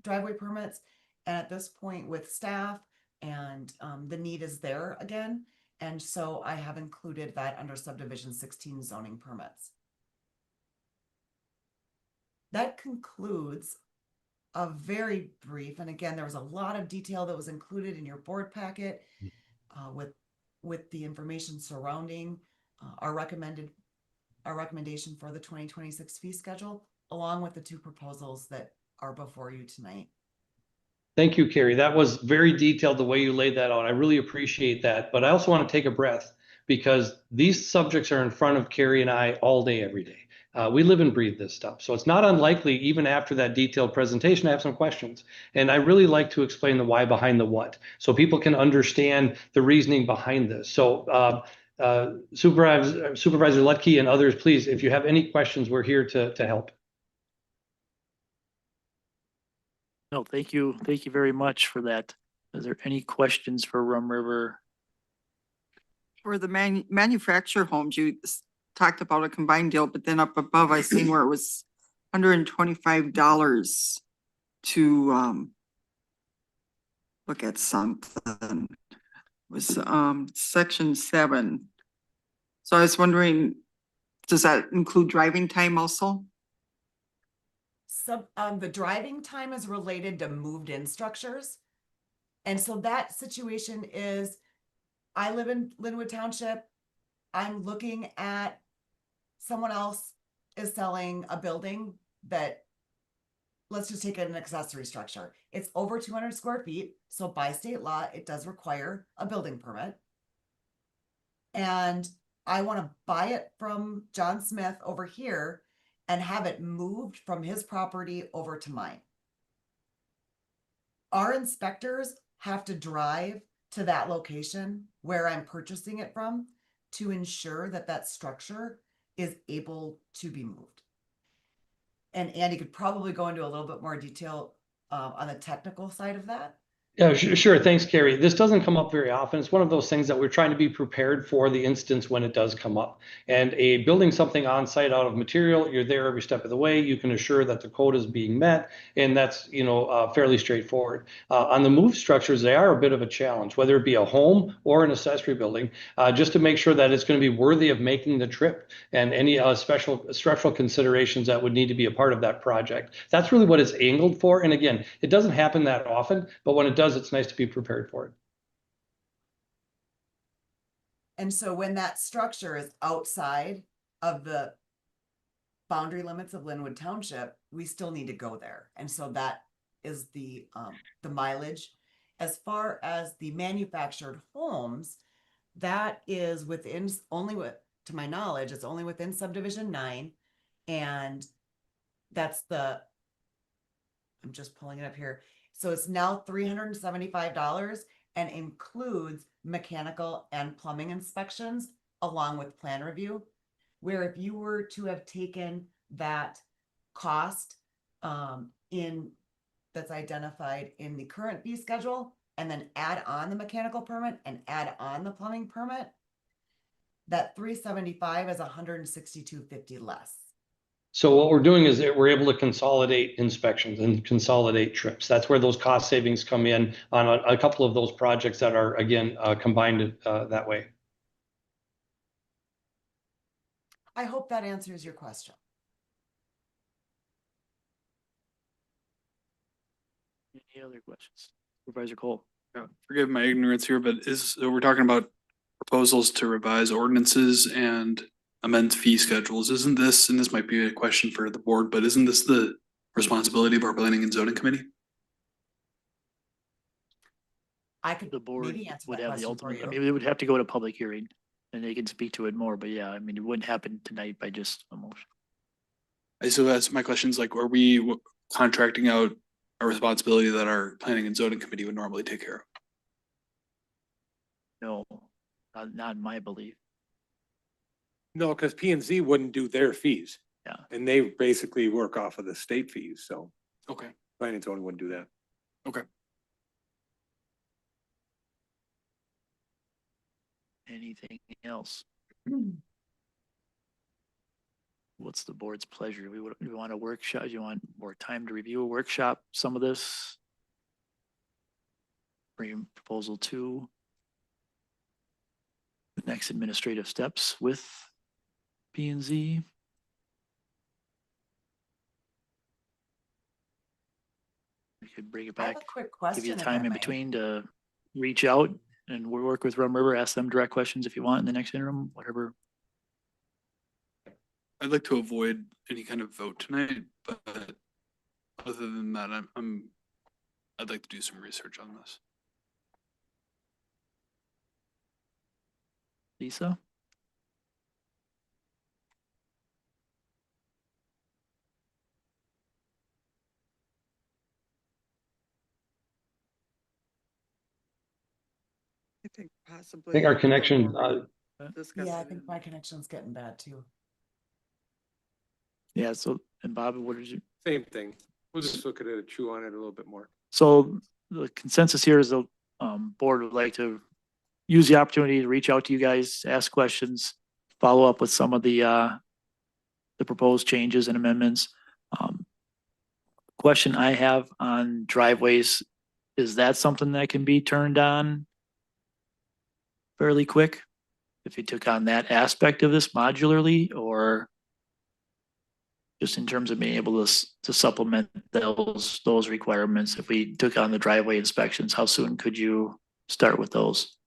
[SPEAKER 7] driveway permits. And at this point with staff and the need is there again. And so I have included that under subdivision 16 zoning permits. That concludes a very brief, and again, there was a lot of detail that was included in your board packet with the information surrounding our recommendation for the 2026 fee schedule, along with the 2 proposals that are before you tonight.
[SPEAKER 8] Thank you, Carrie. That was very detailed the way you laid that out. I really appreciate that. But I also want to take a breath because these subjects are in front of Carrie and I all day, every day. We live and breathe this stuff. So it's not unlikely, even after that detailed presentation, I have some questions. And I really like to explain the why behind the what, so people can understand the reasoning behind this. So Supervisor Lutke and others, please, if you have any questions, we're here to help.
[SPEAKER 4] No, thank you. Thank you very much for that. Is there any questions for Rum River?
[SPEAKER 6] For the manufactured homes, you talked about a combined deal, but then up above, I seen where it was $125 to look at something. It was section 7. So I was wondering, does that include driving time also?
[SPEAKER 7] The driving time is related to moved in structures. And so that situation is, I live in Linwood Township. I'm looking at someone else is selling a building that, let's just take an accessory structure. It's over 200 square feet. So by state law, it does require a building permit. And I want to buy it from John Smith over here and have it moved from his property over to mine. Our inspectors have to drive to that location where I'm purchasing it from to ensure that that structure is able to be moved. And Andy could probably go into a little bit more detail on the technical side of that.
[SPEAKER 8] Yeah, sure. Thanks, Carrie. This doesn't come up very often. It's one of those things that we're trying to be prepared for the instance when it does come up. And building something on site out of material, you're there every step of the way. You can assure that the code is being met, and that's fairly straightforward. On the move structures, they are a bit of a challenge, whether it be a home or an accessory building, just to make sure that it's going to be worthy of making the trip and any special structural considerations that would need to be a part of that project. That's really what it's angled for. And again, it doesn't happen that often, but when it does, it's nice to be prepared for it.
[SPEAKER 7] And so when that structure is outside of the boundary limits of Linwood Township, we still need to go there. And so that is the mileage. As far as the manufactured homes, that is within to my knowledge, it's only within subdivision 9. And that's I'm just pulling it up here. So it's now $375 and includes mechanical and plumbing inspections along with plan review. Where if you were to have taken that cost that's identified in the current fee schedule and then add on the mechanical permit and add on the plumbing permit, that 375 is 162.50 less.
[SPEAKER 8] So what we're doing is that we're able to consolidate inspections and consolidate trips. That's where those cost savings come in on a couple of those projects that are, again, combined that way.
[SPEAKER 7] I hope that answers your question.
[SPEAKER 4] Any other questions? Supervisor Cole?
[SPEAKER 5] Forgive my ignorance here, but so we're talking about proposals to revise ordinances and amend fee schedules. Isn't this, and this might be a question for the board, but isn't this the responsibility of our planning and zoning committee?
[SPEAKER 7] I could
[SPEAKER 4] The board
[SPEAKER 7] maybe answer
[SPEAKER 4] would
[SPEAKER 7] that
[SPEAKER 4] have the
[SPEAKER 7] question for
[SPEAKER 4] ultimate, I
[SPEAKER 7] you.
[SPEAKER 4] mean, it would have to go to public hearing and they can speak to it more, but yeah, I mean, it wouldn't happen tonight by just a motion.
[SPEAKER 5] So that's my question is like, are we contracting out a responsibility that our planning and zoning committee would normally take care of?
[SPEAKER 4] No, not in my belief.
[SPEAKER 9] No, because P and Z wouldn't do their fees.
[SPEAKER 4] Yeah.
[SPEAKER 9] And they basically work off of the state fees, so
[SPEAKER 5] Okay.
[SPEAKER 9] planning and zoning wouldn't do that.
[SPEAKER 4] Anything else? What's the board's pleasure? We want a workshop, you want more time to review a workshop, some of this? Bring proposal to the next administrative steps with P and Z. We could bring it
[SPEAKER 7] I have
[SPEAKER 4] back,
[SPEAKER 7] a quick question.
[SPEAKER 4] give you
[SPEAKER 7] if
[SPEAKER 4] time
[SPEAKER 7] I
[SPEAKER 4] in
[SPEAKER 7] may.
[SPEAKER 4] between to reach out and we'll work with Rum River, ask them direct questions if you want in the next interim, whatever.
[SPEAKER 5] I'd like to avoid any kind of vote tonight, but other than that, I'd like to do some research on this.
[SPEAKER 4] Lisa?
[SPEAKER 6] I think possibly.
[SPEAKER 8] I think our
[SPEAKER 6] have to get
[SPEAKER 8] connection,
[SPEAKER 6] more discuss
[SPEAKER 7] Yeah, I
[SPEAKER 6] it
[SPEAKER 7] think
[SPEAKER 6] in-
[SPEAKER 7] my connection's getting bad too.
[SPEAKER 4] Yeah, so, and Bob, what did you?
[SPEAKER 9] Same thing. We'll just look at it, chew on it a little bit more.
[SPEAKER 4] So the consensus here is the board would like to use the opportunity to reach out to you guys, ask questions, follow up with some of the proposed changes and amendments. Question I have on driveways, is that something that can be turned on fairly quick? If you took on that aspect of this modularly, or just in terms of being able to supplement those requirements, if we took on the driveway inspections, how soon could you start with those?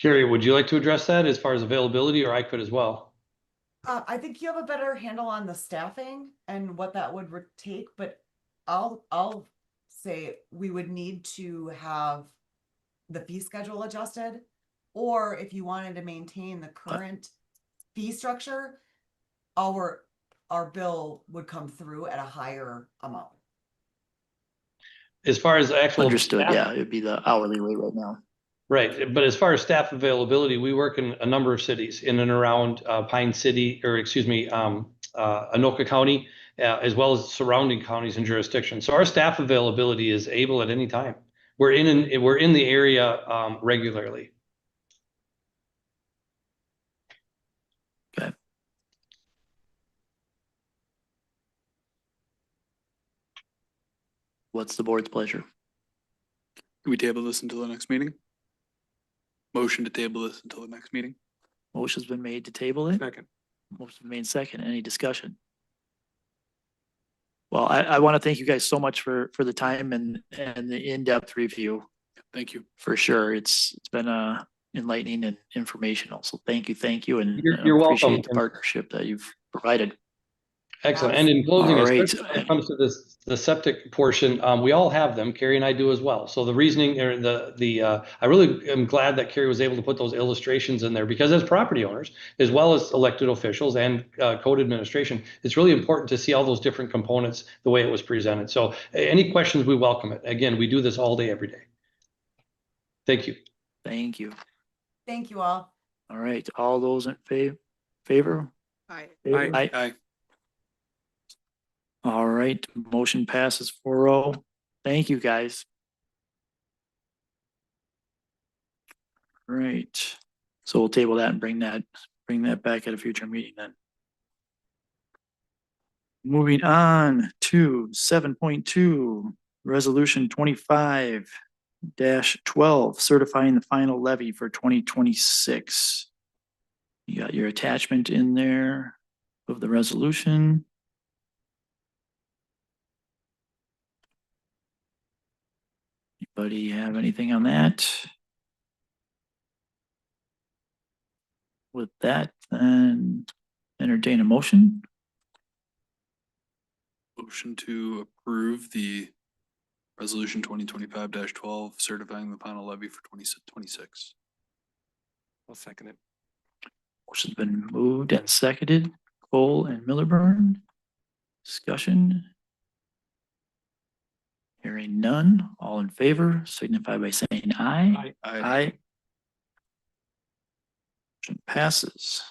[SPEAKER 8] Carrie, would you like to address that as far as availability, or I could as well?
[SPEAKER 7] I think you have a better handle on the staffing and what that would take, but I'll say we would need to have the fee schedule adjusted, or if you wanted to maintain the current fee structure, our bill would come through at a higher amount.
[SPEAKER 8] As far as actual.
[SPEAKER 4] Understood,
[SPEAKER 8] staff-
[SPEAKER 4] yeah, it'd be the hourly rate right now.
[SPEAKER 8] Right, but as far as staff availability, we work in a number of cities in and around Pine City, or excuse me, Anoka County, as well as surrounding counties and jurisdictions. So our staff availability is able at any time. We're in the area regularly.
[SPEAKER 4] Okay. What's the board's pleasure?
[SPEAKER 5] Can we table this until the next meeting? Motion to table this until the next meeting?
[SPEAKER 4] Motion's been made to table it.
[SPEAKER 9] Second.
[SPEAKER 4] Motion's been made second. Any discussion? Well, I want to thank you guys so much for the time and the in-depth review.
[SPEAKER 5] Thank you.
[SPEAKER 4] For sure. It's been enlightening and informational. So thank you, and
[SPEAKER 8] You're welcome.
[SPEAKER 4] appreciate the partnership that you've provided.
[SPEAKER 8] Excellent. And in closing,
[SPEAKER 4] All right.
[SPEAKER 8] especially when it comes to the septic portion, we all have them. Carrie and I do as well. So the reasoning or I really am glad that Carrie was able to put those illustrations in there, because as property owners, as well as elected officials and code administration, it's really important to see all those different components the way it was presented. So any questions, we welcome it. Again, we do this all day, every day. Thank you.
[SPEAKER 4] Thank you.
[SPEAKER 7] Thank you all.
[SPEAKER 4] All right. All those in favor?
[SPEAKER 6] Aye.
[SPEAKER 4] Aye.
[SPEAKER 5] Aye.
[SPEAKER 4] All right. Motion passes 4-0. Thank you, guys. Right. So we'll table that and bring that back at a future meeting then. Moving on to 7.2, resolution 25-12, certifying the final levy for 2026. You got your attachment in there of the resolution. Anybody have anything on that? With that, then entertain a motion.
[SPEAKER 5] Motion to approve the resolution 2025-12 certifying the final levy for 2026.
[SPEAKER 9] I'll second it.
[SPEAKER 4] Motion's been moved and seconded. Cole and Millerburn. Discussion. Hearing none. All in favor signify by saying aye. Aye. Motion passes.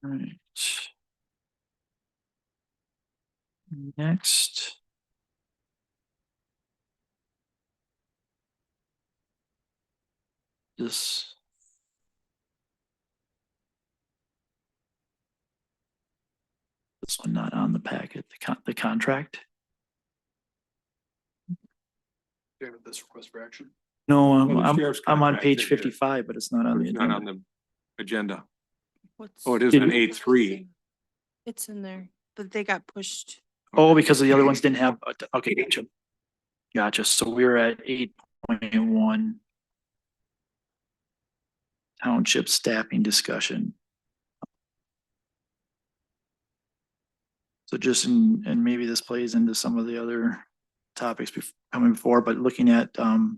[SPEAKER 4] All right. Next. This. This one not on the packet, the contract.
[SPEAKER 5] Do you have this request for action?
[SPEAKER 4] No,
[SPEAKER 9] Well, the
[SPEAKER 4] I'm
[SPEAKER 9] sheriff's
[SPEAKER 4] on
[SPEAKER 9] contract's
[SPEAKER 4] page
[SPEAKER 9] in here.
[SPEAKER 4] 55, but it's not on the
[SPEAKER 9] It's not on
[SPEAKER 4] agenda.
[SPEAKER 9] the agenda.
[SPEAKER 3] What's-
[SPEAKER 9] Oh, it is
[SPEAKER 4] Did
[SPEAKER 9] on
[SPEAKER 4] we-
[SPEAKER 9] 8.3.
[SPEAKER 3] It's in there, but they got pushed.
[SPEAKER 4] Oh, because the other ones didn't have, okay, gotcha. Gotcha. So we were at 8.1. Township staffing discussion. So just and maybe this plays into some of the other topics coming before, but looking at the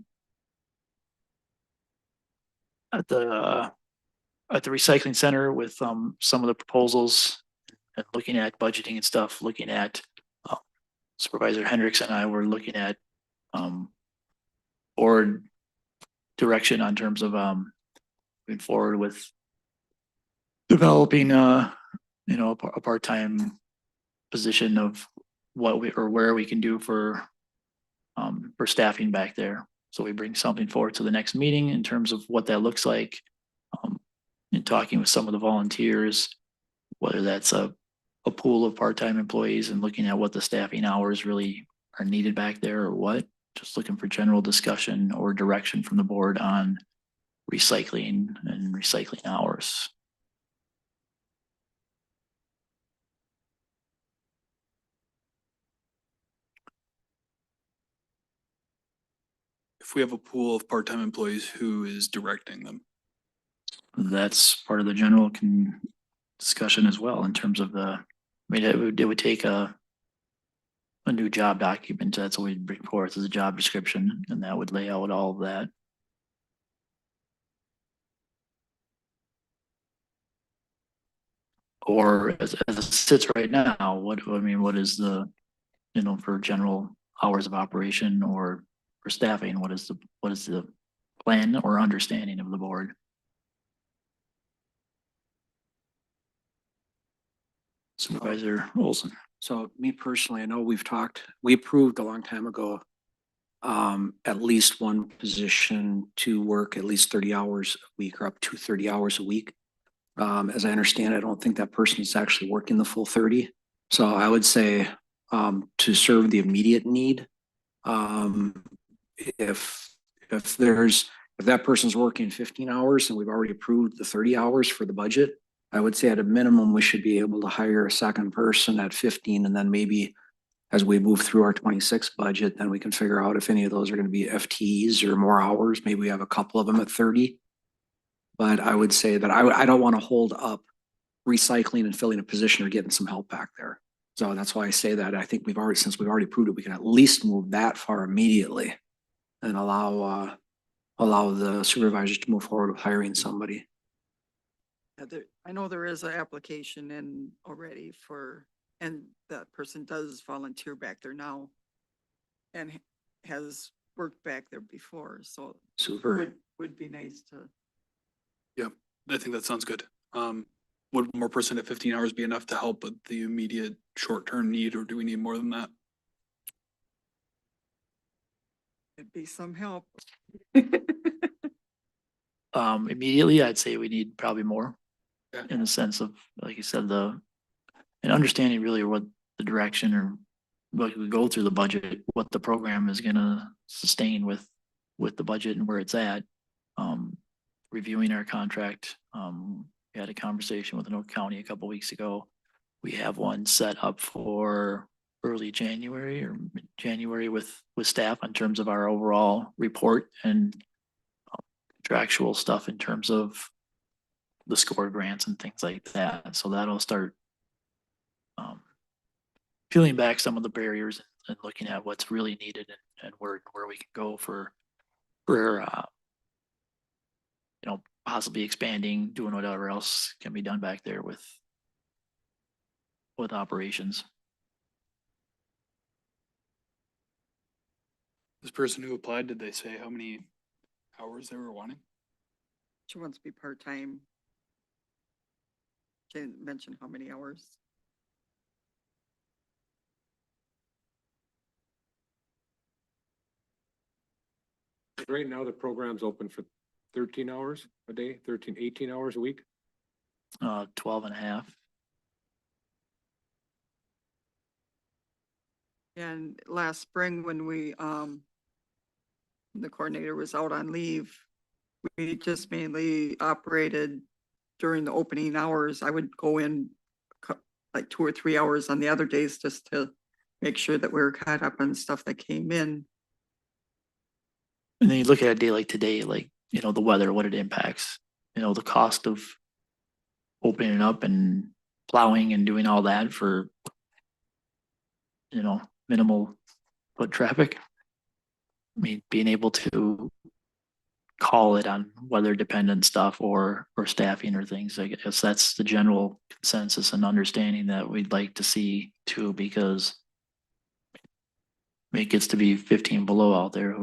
[SPEAKER 4] recycling center with some of the proposals and looking at budgeting and stuff, looking at Supervisor Hendricks and I were looking at board direction on terms of moving forward with developing a part-time position of what we or where we can do for staffing back there. So we bring something forward to the next meeting in terms of what that looks like. In talking with some of the volunteers, whether that's a pool of part-time employees and looking at what the staffing hours really are needed back there or what. Just looking for general discussion or direction from the board on recycling and recycling hours.
[SPEAKER 5] If we have a pool of part-time employees, who is directing them?
[SPEAKER 4] That's part of the general discussion as well in terms of I mean, it would take a new job document. That's what we'd bring forth as a job description, and that would lay out all of that. Or as it sits right now, what is the, for general hours of operation or for staffing, what is the plan or understanding of the board? Supervisor Olson.
[SPEAKER 2] So me personally, I know we approved a long time ago, at least one position to work at least 30 hours a week or up to 30 hours a week. As I understand, I don't think that person is actually working the full 30. So I would say, to serve the immediate need, if that person's working 15 hours and we've already approved the 30 hours for the budget, I would say at a minimum, we should be able to hire a second person at 15, and then maybe as we move through our 26 budget, then we can figure out if any of those are going to be FTEs or more hours. Maybe we have a couple of them at 30. But I would say that I don't want to hold up recycling and filling a position or getting some help back there. So that's why I say that. I think since we've already proved it, we can at least move that far immediately and allow the supervisors to move forward with hiring somebody.
[SPEAKER 6] I know there is an application in already and that person does volunteer back there now and has worked back there before, so
[SPEAKER 2] Super.
[SPEAKER 6] would be nice to.
[SPEAKER 5] I think that sounds good. Would one more person at 15 hours be enough to help with the immediate short-term need, or do we need more than that?
[SPEAKER 6] It'd be some help.
[SPEAKER 4] Immediately, I'd say we need probably more
[SPEAKER 5] Yeah.
[SPEAKER 4] in the sense of, like you said, and understanding really what the direction or like we go through the budget, what the program is gonna sustain with the budget and where it's at. Reviewing our contract, we had a conversation with Anoka County a couple weeks ago. We have one set up for early January or mid-January with staff in terms of our overall report and contractual stuff in terms of the SCORE grants and things like that. So that'll start peeling back some of the barriers and looking at what's really needed and where we can go for possibly expanding, doing whatever else can be done back there with operations.
[SPEAKER 5] This person who applied, did they say how many hours they were wanting?
[SPEAKER 6] She wants to be part-time. She didn't mention how many hours.
[SPEAKER 9] Right now, the program's open for 13 hours a day, 18 hours a week.
[SPEAKER 4] 12 and a half.
[SPEAKER 6] And last spring when the coordinator was out on leave, we just mainly operated during the opening hours. I would go in like 2 or 3 hours on the other days just to make sure that we were caught up on stuff that came in.
[SPEAKER 4] And then you look at a day like today, like, the weather, what it impacts, the cost of opening up and plowing and doing all that for, minimal foot traffic. I mean, being able to call it on weather dependent stuff or staffing or things, I guess that's the general consensus and understanding that we'd like to see too, because it gets to be 15 below out there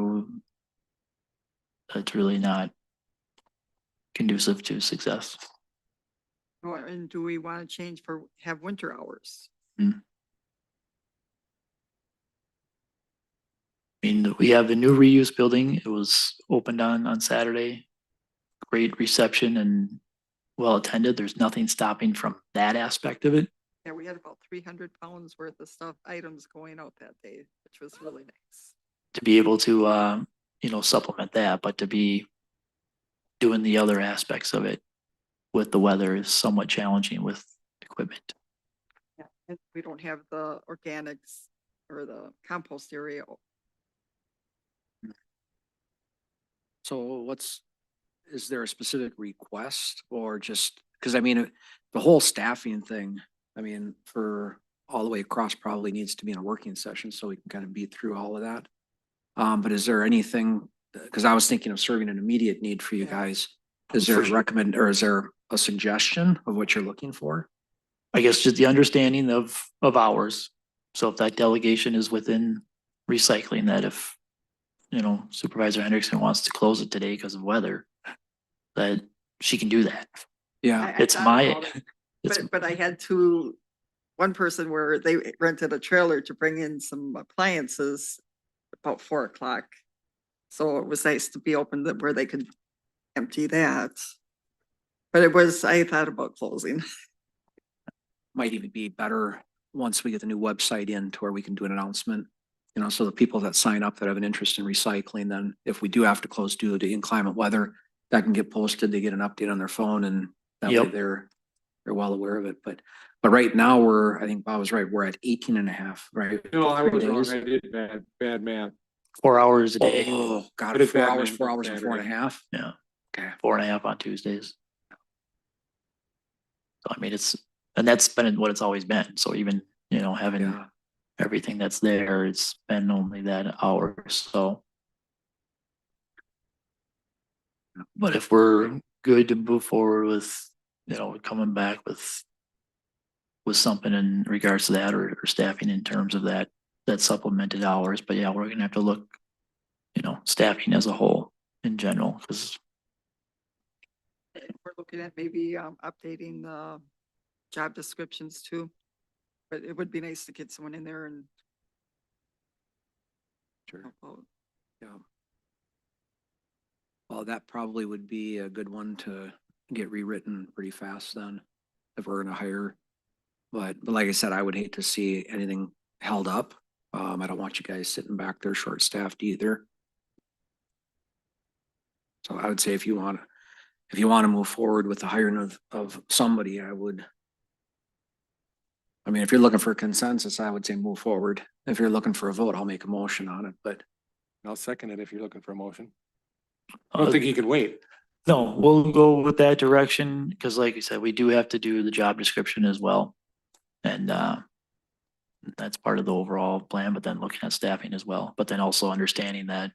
[SPEAKER 4] that's really not conducive to success.
[SPEAKER 6] And do we want to change have winter hours?
[SPEAKER 4] I mean, we have the new reuse building. It was opened on Saturday. Great reception and well attended. There's nothing stopping from that aspect of it.
[SPEAKER 6] Yeah, we had about 300 pounds worth of items going out that day, which was really nice.
[SPEAKER 4] To be able to, supplement that, but to be doing the other aspects of it with the weather is somewhat challenging with equipment.
[SPEAKER 6] Yeah, and we don't have the organics or the compost area.
[SPEAKER 2] So is there a specific request or just, because I mean, the whole staffing thing, I mean, for all the way across probably needs to be in a working session so we can kind of beat through all of that. But is there anything, because I was thinking of serving an immediate need for you guys. Is there or is there a suggestion of what you're looking for?
[SPEAKER 4] I guess just the understanding of hours. So if that delegation is within recycling, that if, Supervisor Hendrickson wants to close it today because of weather, that she can do that.
[SPEAKER 2] Yeah,
[SPEAKER 6] I
[SPEAKER 4] It's
[SPEAKER 6] thought
[SPEAKER 4] my,
[SPEAKER 6] about it, but I had one person where they rented a trailer to bring in some appliances about 4 o'clock. So it was nice to be open where they could empty that. But I thought about closing.
[SPEAKER 2] might even be better once we get the new website in to where we can do an announcement. So the people that sign up that have an interest in recycling, then if we do have to close due to inclement weather, that can get posted, they get an update on their phone and that way
[SPEAKER 4] Yep.
[SPEAKER 2] they're well aware of it. But right now I think Bob was right, we're at 18 and a half, right?
[SPEAKER 9] No, I was
[SPEAKER 2] 3
[SPEAKER 9] wrong.
[SPEAKER 2] days.
[SPEAKER 9] I did bad math.
[SPEAKER 4] 4 hours a day.
[SPEAKER 2] Oh, God,
[SPEAKER 9] I did
[SPEAKER 2] 4
[SPEAKER 9] that,
[SPEAKER 2] hours,
[SPEAKER 9] man,
[SPEAKER 2] 4 hours and 4 and a
[SPEAKER 9] Saturday.
[SPEAKER 2] half.
[SPEAKER 4] Yeah.
[SPEAKER 2] Okay.
[SPEAKER 4] 4.5 on Tuesdays. So I mean, that's been what it's always been. So even, having
[SPEAKER 2] Yeah.
[SPEAKER 4] everything that's there, it's been only that hour or so. But if we're good to move forward with, coming back with something in regards to that or staffing in terms of that supplemented hours, but yeah, we're gonna have to look, staffing as a whole in general, because
[SPEAKER 6] We're looking at maybe updating the job descriptions too. But it would be nice to get someone in there and.
[SPEAKER 2] Sure.
[SPEAKER 6] help out.
[SPEAKER 2] Yeah. Well, that probably would be a good one to get rewritten pretty fast then, if we're gonna hire. But like I said, I would hate to see anything held up. I don't want you guys sitting back there short-staffed either. So I would say if you want to move forward with the hiring of somebody, I would. I mean, if you're looking for a consensus, I would say move forward. If you're looking for a vote, I'll make a motion on it, but
[SPEAKER 9] I'll second it if you're looking for a motion. I don't think you can wait.
[SPEAKER 4] No, we'll go with that direction, because like you said, we do have to do the job description as well. And that's part of the overall plan, but then looking at staffing as well, but then also understanding that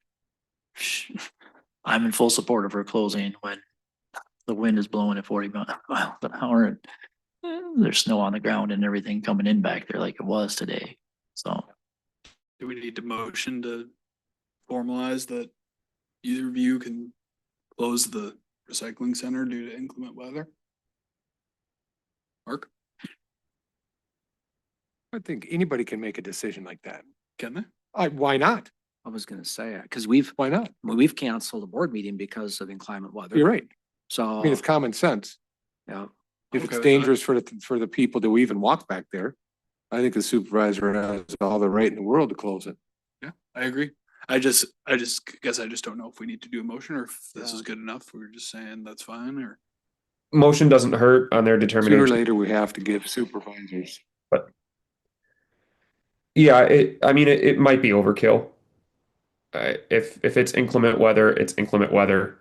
[SPEAKER 4] I'm in full support of her closing when the wind is blowing at 40 miles an hour. And there's snow on the ground and everything coming in back there like it was today. So
[SPEAKER 5] Do we need to motion to formalize that either of you can close the recycling center due to inclement weather? Mark,
[SPEAKER 9] I think anybody can make a decision like that.
[SPEAKER 5] can they?
[SPEAKER 9] Why not?
[SPEAKER 2] I was gonna say, because
[SPEAKER 9] Why not?
[SPEAKER 2] we've canceled a board meeting because of inclement weather.
[SPEAKER 9] You're right.
[SPEAKER 2] So,
[SPEAKER 9] I mean, it's common sense.
[SPEAKER 2] yeah,
[SPEAKER 9] If
[SPEAKER 5] Okay
[SPEAKER 9] it's
[SPEAKER 5] with
[SPEAKER 9] dangerous for the people to even walk back there, I think the supervisor has all the right in the world to close it.
[SPEAKER 5] Yeah, I agree. I guess I just don't know if we need to do a motion or if this
[SPEAKER 2] Yeah.
[SPEAKER 5] is good enough. We're just saying that's fine or.
[SPEAKER 1] Motion doesn't hurt on their
[SPEAKER 9] Sooner or
[SPEAKER 1] determination.
[SPEAKER 9] later, we have to give supervisors.
[SPEAKER 1] Yeah, it might be overkill. If it's inclement weather, it's inclement weather.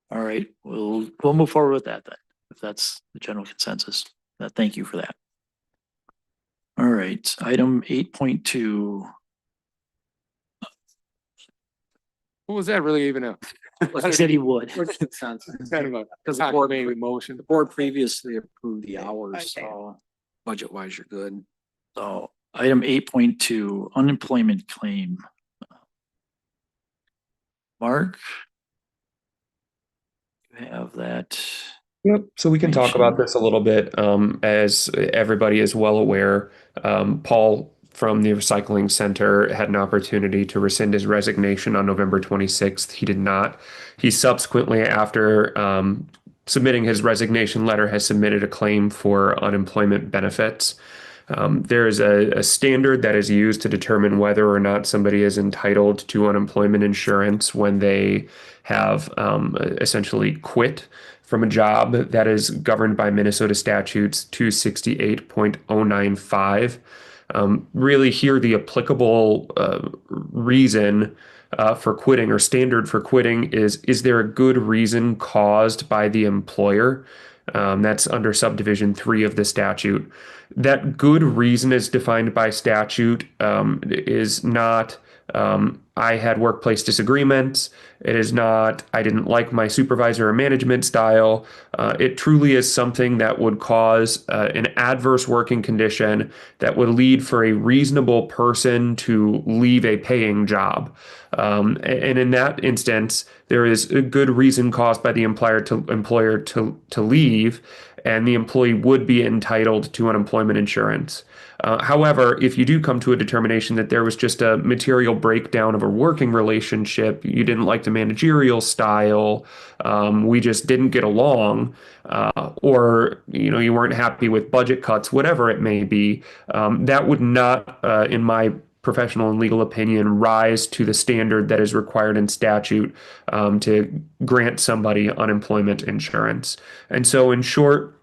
[SPEAKER 4] all right, we'll move forward with that then, if that's the general consensus. Thank you for that. All right, item 8.2.
[SPEAKER 9] What was that really even a?
[SPEAKER 4] He said he would.
[SPEAKER 2] consensus.
[SPEAKER 9] Kind of a
[SPEAKER 2] Because the board,
[SPEAKER 9] cockamamie motion.
[SPEAKER 2] the board previously approved the
[SPEAKER 7] Okay.
[SPEAKER 2] hours, so budget wise, you're good.
[SPEAKER 4] So item 8.2, unemployment claim. Mark? You have that.
[SPEAKER 1] Yep. So we can talk about
[SPEAKER 4] Information.
[SPEAKER 1] this a little bit. As everybody is well aware, Paul from the recycling center had an opportunity to rescind his resignation on November 26th. He did not. He subsequently, after submitting his resignation letter, has submitted a claim for unemployment benefits. There is a standard that is used to determine whether or not somebody is entitled to unemployment insurance when they have essentially quit from a job that is governed by Minnesota statutes 268.095. Really, here the applicable reason for quitting or standard for quitting is there a good reason caused by the employer? That's under subdivision 3 of the statute. That good reason is defined by statute is not I had workplace disagreements. It is not I didn't like my supervisor or management style. It truly is something that would cause an adverse working condition that would lead for a reasonable person to leave a paying job. And in that instance, there is a good reason caused by the employer to leave, and the employee would be entitled to unemployment insurance. However, if you do come to a determination that there was just a material breakdown of a working relationship, you didn't like the managerial style, we just didn't get along, or you weren't happy with budget cuts, whatever it may be, that would not, in my professional and legal opinion, rise to the standard that is required in statute to grant somebody unemployment insurance. And so, in short,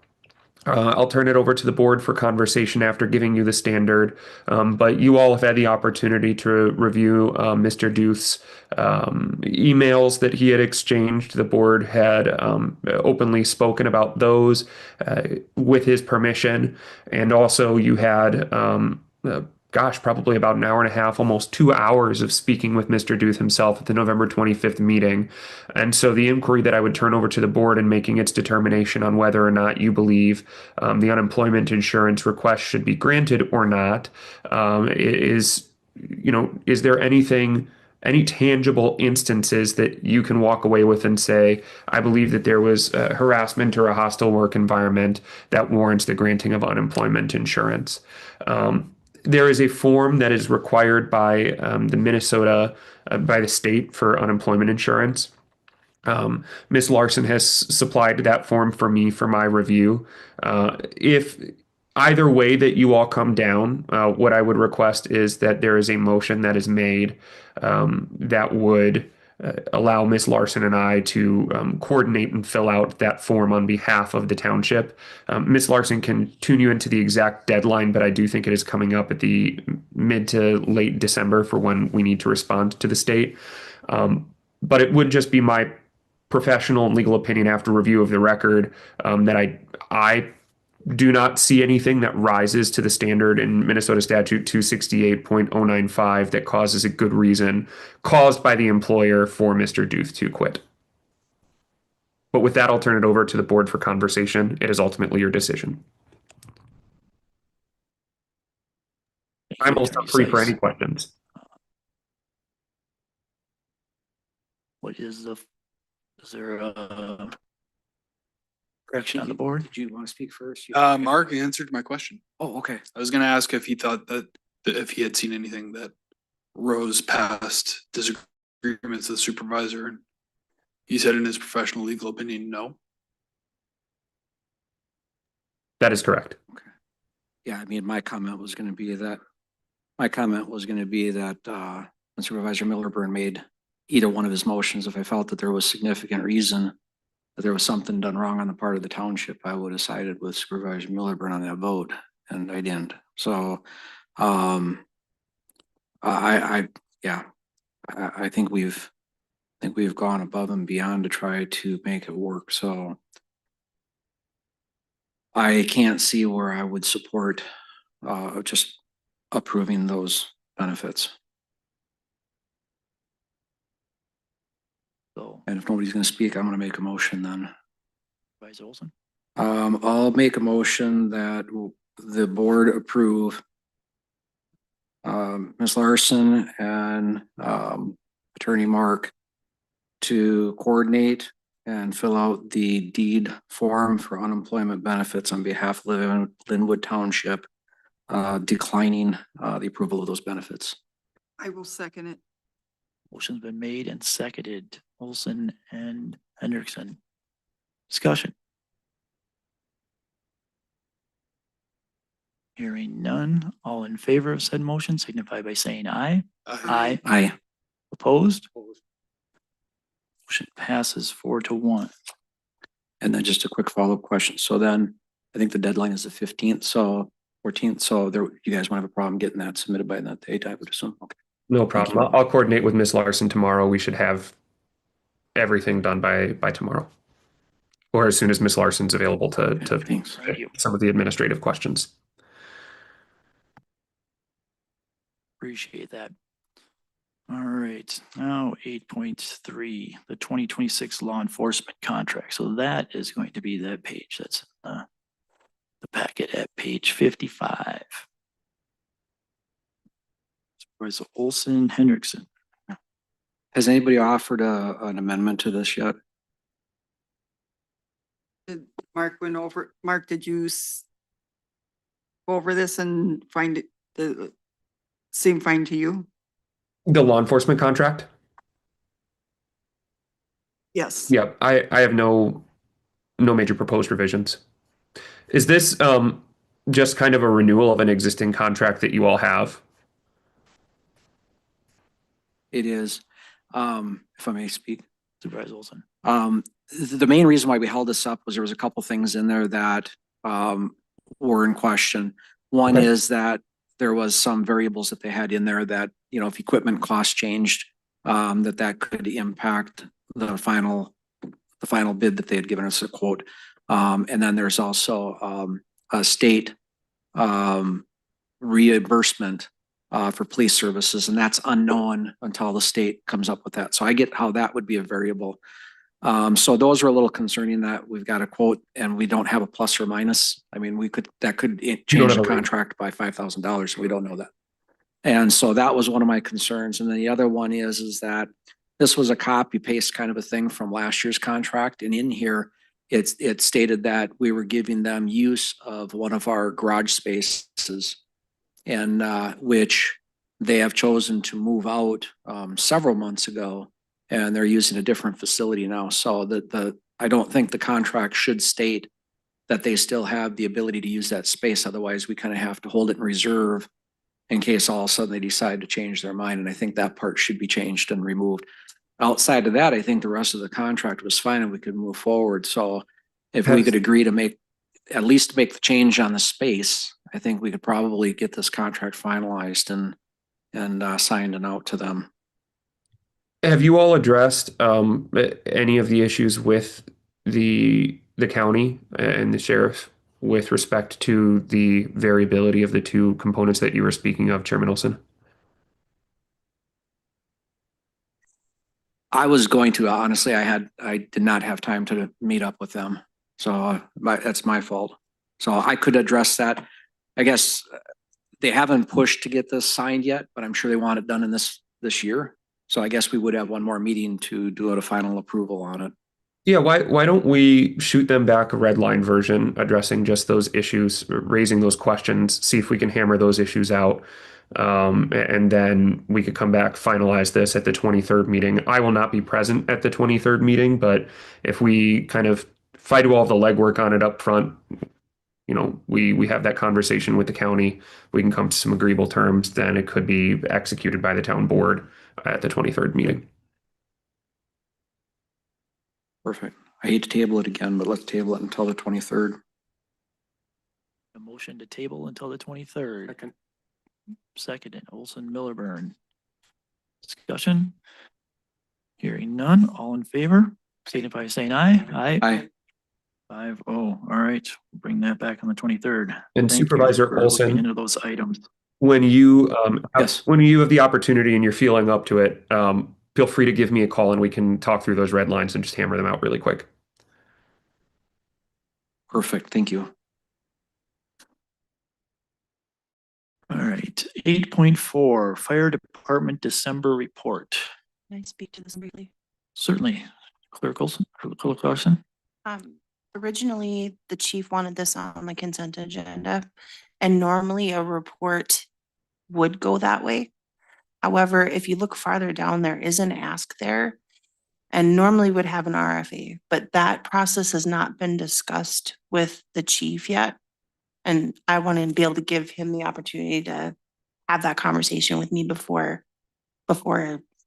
[SPEAKER 1] I'll turn it over to the board for conversation after giving you the standard. But you all have had the opportunity to review Mr. Duth's emails that he had exchanged. The board had openly spoken about those with his permission. And also you had probably about an hour and a half, almost 2 hours of speaking with Mr. Duth himself at the November 25th meeting. And so the inquiry that I would turn over to the board in making its determination on whether or not you believe the unemployment insurance request should be granted or not is there anything any tangible instances that you can walk away with and say, I believe that there was harassment or a hostile work environment that warrants the granting of unemployment insurance. There is a form that is required by the Minnesota, by the state for unemployment insurance. Ms. Larson has supplied that form for me for my review. If either way that you all come down, what I would request is that there is a motion that is made that would allow Ms. Larson and I to coordinate and fill out that form on behalf of the township. Ms. Larson can tune you into the exact deadline, but I do think it is coming up at the mid to late December for when we need to respond to the state. But it would just be my professional and legal opinion after review of the record that I do not see anything that rises to the standard in Minnesota Statute 268.095 that causes a good reason caused by the employer for Mr. Duth to quit. But with that, I'll turn it over to the board for conversation. It is ultimately your decision. I'm also free for any questions.
[SPEAKER 4] Is there a correction on the board?
[SPEAKER 2] Did you want to speak first?
[SPEAKER 5] Mark answered my question.
[SPEAKER 2] Oh, okay.
[SPEAKER 5] I was gonna ask if he thought that if he had seen anything that rose past disagreements with the supervisor, and he said in his professional legal opinion, no.
[SPEAKER 1] That is correct.
[SPEAKER 2] Yeah, I mean, my comment was gonna be that Supervisor Millerburn made either one of his motions. If I felt that there was significant reason that there was something done wrong on the part of the township, I would have sided with Supervisor Millerburn on that vote, and I didn't. So, I think we've gone above and beyond to try to make it work. So I can't see where I would support just approving those benefits.
[SPEAKER 4] So,
[SPEAKER 2] And if nobody's gonna speak, I'm gonna make a motion then.
[SPEAKER 4] Supervisor Olson,
[SPEAKER 2] I'll make a motion that the board approve Ms. Larson and Attorney Mark to coordinate and fill out the deed form for unemployment benefits on behalf of Linwood Township, declining the approval of those benefits.
[SPEAKER 6] I will second it.
[SPEAKER 4] motion's been made and seconded. Olson and Hendrickson. Discussion. Hearing none, all in favor of said motion signify by saying aye. Aye.
[SPEAKER 2] Aye.
[SPEAKER 4] Opposed? Motion passes 4-1.
[SPEAKER 2] And then just a quick follow-up question. So then I think the deadline is the 15th, so 14th. So there, you guys won't have a problem getting that submitted by that date, I would assume. Okay.
[SPEAKER 1] No problem. I'll coordinate with Ms. Larson tomorrow. We should have everything done by tomorrow. Or as soon as Ms. Larson's available to
[SPEAKER 2] Thanks.
[SPEAKER 4] Thank you.
[SPEAKER 1] some of the administrative questions.
[SPEAKER 4] Appreciate that. All right, now 8.3, the 2026 law enforcement contract. So that is going to be that page. That's the packet at page 55. Supervisor Olson, Hendrickson.
[SPEAKER 2] Has anybody offered an amendment to this yet?
[SPEAKER 6] Mark, did you go over this and find it, seem fine to you?
[SPEAKER 1] The law enforcement contract?
[SPEAKER 6] Yes.
[SPEAKER 1] Yeah, I have no major proposed revisions. Is this just kind of a renewal of an existing contract that you all have?
[SPEAKER 2] It is, if I may speak.
[SPEAKER 4] Supervisor Olson.
[SPEAKER 2] The main reason why we held this up was there was a couple things in there that were in question. One
[SPEAKER 1] Okay.
[SPEAKER 2] is that there was some variables that they had in there that, you know, if equipment costs changed, that could impact the final bid that they had given us a quote. And then there's also a state reimbursement for police services, and that's unknown until the state comes up with that. So I get how that would be a variable. So those are a little concerning that we've got a quote and we don't have a plus or minus. I mean, that could change
[SPEAKER 1] have
[SPEAKER 2] the
[SPEAKER 1] a rate.
[SPEAKER 2] contract by $5,000. We don't know that. And so that was one of my concerns. And then the other one is that this was a copy paste kind of a thing from last year's contract. And in here, it stated that we were giving them use of one of our garage spaces, and which they have chosen to move out several months ago, and they're using a different facility now. So I don't think the contract should state that they still have the ability to use that space. Otherwise, we kind of have to hold it in reserve in case all of a sudden they decide to change their mind. And I think that part should be changed and removed. Outside of that, I think the rest of the contract was fine and we could move forward. So if we could agree to at least make the change on the space, I think we could probably get this contract finalized and signed and out to them.
[SPEAKER 1] Have you all addressed any of the issues with the county and the sheriff with respect to the variability of the two components that you were speaking of, Chairman Olson?
[SPEAKER 2] I was going to, honestly, I did not have time to meet up with them. So that's my fault. So I could address that. I guess they haven't pushed to get this signed yet, but I'm sure they want it done in this year. So I guess we would have one more meeting to do a final approval on it.
[SPEAKER 1] Yeah, why don't we shoot them back a red line version addressing just those issues, raising those questions, see if we can hammer those issues out. And then we could come back, finalize this at the 23rd meeting. I will not be present at the 23rd meeting, but if we kind of fight all the legwork on it up front, you know, we have that conversation with the county, we can come to some agreeable terms, then it could be executed by the town board at the 23rd meeting.
[SPEAKER 2] Perfect. I hate to table it again, but let's table it until the 23rd.
[SPEAKER 4] A motion to table until the 23rd.
[SPEAKER 9] Second.
[SPEAKER 4] Seconded, Olson Millerburn. Discussion? Hearing none, all in favor, signify by saying aye. Aye. 5-0. All right, bring that back on the 23rd.
[SPEAKER 1] And
[SPEAKER 4] Thank you
[SPEAKER 1] Supervisor
[SPEAKER 4] for looking
[SPEAKER 1] Olson,
[SPEAKER 4] into those items.
[SPEAKER 1] when you
[SPEAKER 2] Yes.
[SPEAKER 1] when you have the opportunity and you're feeling up to it, feel free to give me a call and we can talk through those red lines and just hammer them out really quick.
[SPEAKER 2] Perfect. Thank you.
[SPEAKER 4] All right, 8.4, Fire Department December Report.
[SPEAKER 3] Can I speak to this briefly?
[SPEAKER 4] Certainly, Clerk Olson, Clerk Larson.
[SPEAKER 3] Originally, the chief wanted this on the consent agenda, and normally a report would go that way. However, if you look farther down, there is an ask there, and normally would have an RFA, but that process has not been discussed with the chief yet. And I want to be able to give him the opportunity to have that conversation with me before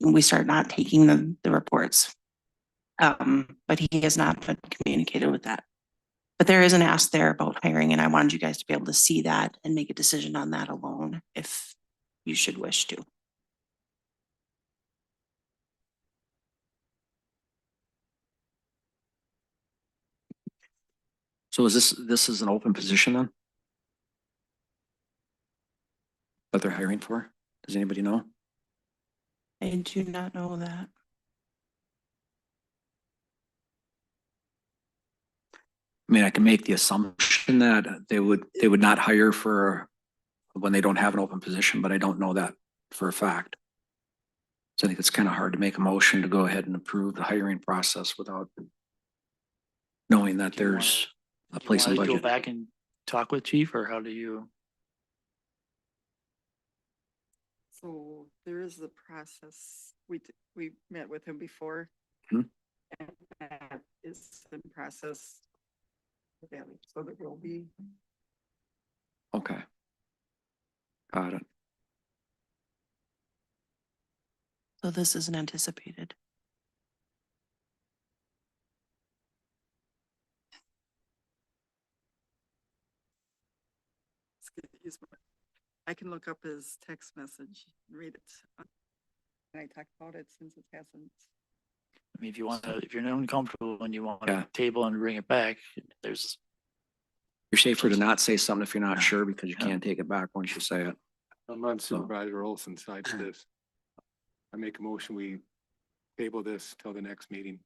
[SPEAKER 3] we start not taking the reports. But he has not been communicated with that. But there is an ask there about hiring, and I wanted you guys to be able to see that and make a decision on that alone if you should wish to.
[SPEAKER 2] So this is an open position then? That they're hiring for? Does anybody know?
[SPEAKER 3] I do not know that.
[SPEAKER 2] I mean, I can make the assumption that they would not hire for when they don't have an open position, but I don't know that for a fact. So I think it's kind of hard to make a motion to go ahead and approve the hiring process without knowing that
[SPEAKER 4] Do you
[SPEAKER 2] there's a place in
[SPEAKER 4] Wanna
[SPEAKER 2] budget.
[SPEAKER 4] Go back and talk with chief, or how do you?
[SPEAKER 6] So there is the process. We met with him before.
[SPEAKER 2] Hmm.
[SPEAKER 6] And that is in process. So there will be.
[SPEAKER 2] Okay. Got it.
[SPEAKER 3] So this isn't anticipated.
[SPEAKER 6] Excuse me. I can look up his text message, and read it. And I talked about it since it hasn't.
[SPEAKER 4] I mean, if you want to, if you're not uncomfortable and you want
[SPEAKER 2] Yeah.
[SPEAKER 4] to table and bring it back, there's.
[SPEAKER 2] You're safer to not say something if you're not
[SPEAKER 4] Yeah.
[SPEAKER 2] sure, because you
[SPEAKER 4] Yeah.
[SPEAKER 2] can't take it back once you say it.
[SPEAKER 9] I'm on Supervisor Olson's side to this. I make a motion, we table this till the next meeting.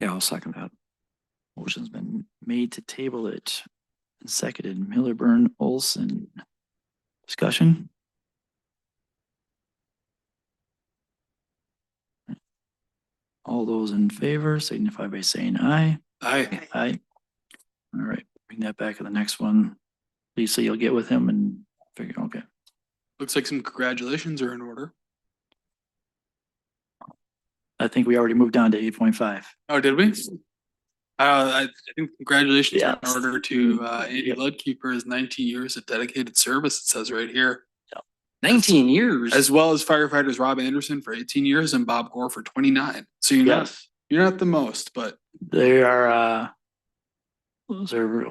[SPEAKER 2] Yeah, I'll second that.
[SPEAKER 4] Motion's been made to table it and seconded. Millerburn, Olson. Discussion? All those in favor signify by saying aye.
[SPEAKER 5] Aye.
[SPEAKER 4] Aye. All right, bring that back to the next one. Lisa, you'll get with him and figure, okay.
[SPEAKER 5] Looks like some congratulations are in order.
[SPEAKER 4] I think we already moved on to 8.5.
[SPEAKER 5] Oh, did we? I think congratulations are in
[SPEAKER 4] Yes.
[SPEAKER 5] order to Andy
[SPEAKER 4] Yep.
[SPEAKER 5] Ludke for his 19 years of dedicated service, it says right here.
[SPEAKER 2] 19 years.
[SPEAKER 5] As well as firefighters Rob Anderson for 18 years and Bob Gore for 29. So
[SPEAKER 4] Yes,
[SPEAKER 5] you're not the most, but
[SPEAKER 4] they are, those are,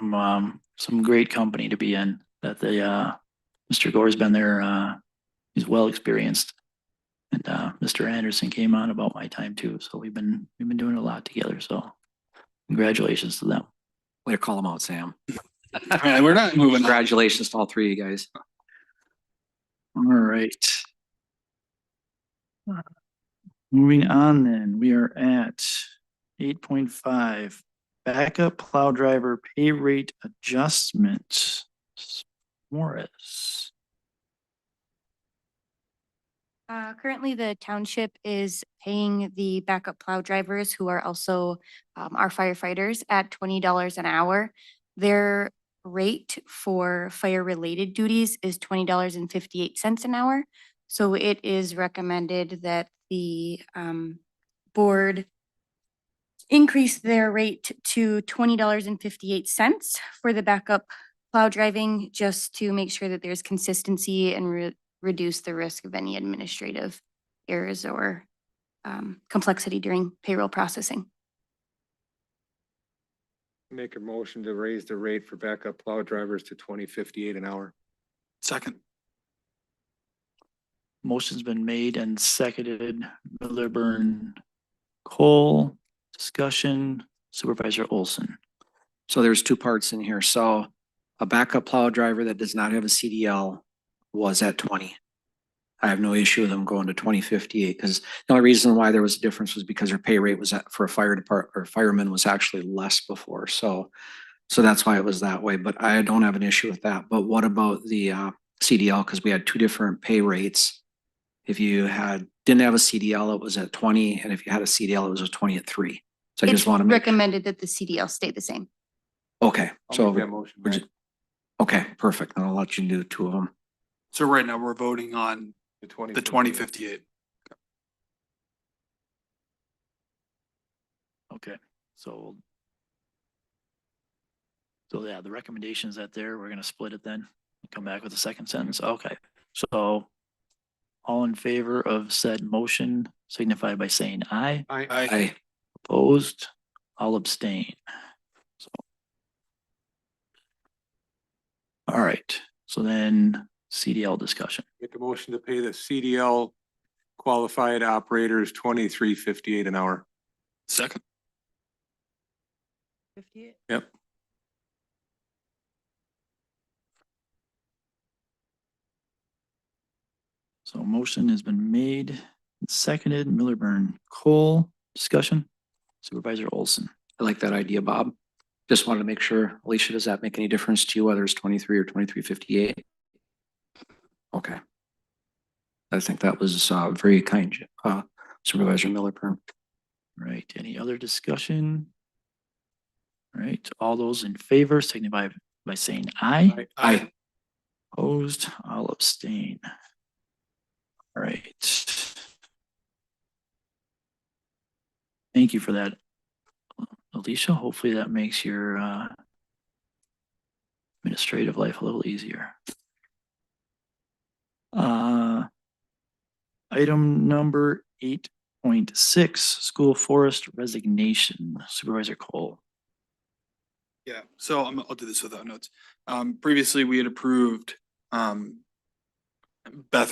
[SPEAKER 4] some great company to be in that they, Mr. Gore's been there, he's well experienced. And, Mr. Anderson came on about my time too, so we've been doing a lot together, so congratulations to them.
[SPEAKER 2] Way to call them out, Sam.
[SPEAKER 5] all right, we're not moving on.
[SPEAKER 2] Congratulations to all three of you guys.
[SPEAKER 4] All right. Moving on then, we are at 8.5, backup plow driver pay rate adjustment. Morris.
[SPEAKER 10] Currently, the township is paying the backup plow drivers who are also our firefighters at $20 an hour. Their rate for fire-related duties is $20.58 an hour. So it is recommended that the board increase their rate to $20.58 for the backup plow driving, just to make sure that there's consistency and reduce the risk of any administrative errors or complexity during payroll processing.
[SPEAKER 9] Make a motion to raise the rate for backup plow drivers to $20.58 an hour.
[SPEAKER 5] Second.
[SPEAKER 4] Motion's been made and seconded. Millerburn, Cole, discussion, Supervisor Olson.
[SPEAKER 2] So there's two parts in here. So a backup plow driver that does not have a CDL was at 20. I have no issue with them going to 2058 because the only reason why there was a difference was because their pay rate was for a fire department or fireman was actually less before. So that's why it was that way. But I don't have an issue with that. But what about the CDL? Because we had two different pay rates. If you didn't have a CDL, it was at 20, and if you had a CDL, it was at 20 at 3. So I
[SPEAKER 10] It's
[SPEAKER 2] just want to make
[SPEAKER 10] recommended that the CDL stay the same.
[SPEAKER 2] okay.
[SPEAKER 9] I'll make that motion.
[SPEAKER 2] we're
[SPEAKER 9] Matt.
[SPEAKER 2] just- okay, perfect. Then I'll let you do two of them.
[SPEAKER 5] So right now we're voting on
[SPEAKER 9] The
[SPEAKER 5] the 2058.
[SPEAKER 4] Okay, so. So yeah, the recommendation is that there, we're gonna split it then, come back with a second sentence, okay, so. All in favor of said motion signify by saying aye,
[SPEAKER 5] Aye.
[SPEAKER 4] opposed, I'll abstain. So. All right, so then CDL discussion,
[SPEAKER 9] Make a motion to pay the CDL qualified operators $23.58 an hour.
[SPEAKER 5] Second.
[SPEAKER 3] 58.
[SPEAKER 9] Yep.
[SPEAKER 4] so motion has been made and seconded, Millerburn, Cole, discussion, Supervisor Olson.
[SPEAKER 2] I like that idea, Bob. Just wanted to make sure. Alicia, does that make any difference to you whether it's 23 or 2358? Okay. I think that was very kind, Supervisor Millerburn.
[SPEAKER 4] Right, any other discussion? All right, all those in favor signify by saying aye.
[SPEAKER 5] Aye.
[SPEAKER 4] Opposed, I'll abstain. All right. Thank you for that, Alicia. Hopefully that makes your administrative life a little easier. Item number 8.6, school forest resignation, Supervisor Cole.
[SPEAKER 5] Yeah, so I'll do this without notes. Previously, we had approved Beth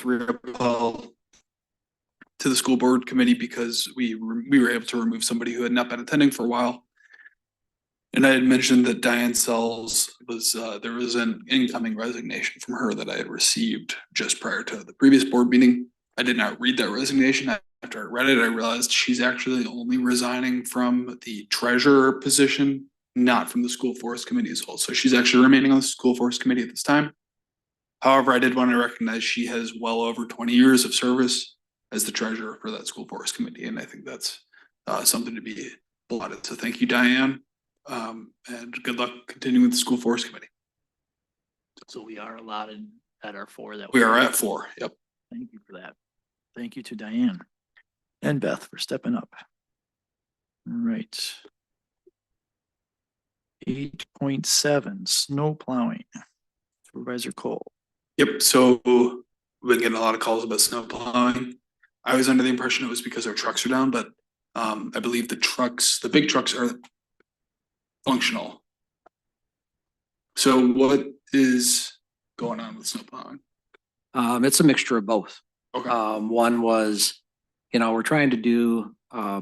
[SPEAKER 5] Rippel to the school board committee because we were able to remove somebody who had not been attending for a while. And I had mentioned that Diane Sells was, there was an incoming resignation from her that I had received just prior to the previous board meeting. I did not read that resignation. After I read it, I realized she's actually only resigning from the treasurer position, not from the school forest committee as well. So she's actually remaining on the school forest committee at this time. However, I did want to recognize she has well over 20 years of service as the treasurer for that school forest committee, and I think that's something to be applauded. So thank you, Diane, and good luck continuing with the school forest committee.
[SPEAKER 4] So we are allotted at our 4 that.
[SPEAKER 5] We are at 4. Yep.
[SPEAKER 4] Thank you for that. Thank you to Diane and Beth for stepping up. All right. 8.7, snow plowing. Supervisor Cole.
[SPEAKER 5] Yep. So we've been getting a lot of calls about snow plowing. I was under the impression it was because our trucks are down, but I believe the big trucks are functional. So what is going on with snow plowing?
[SPEAKER 2] It's a mixture of both.
[SPEAKER 5] Okay.
[SPEAKER 2] One was, we're trying to do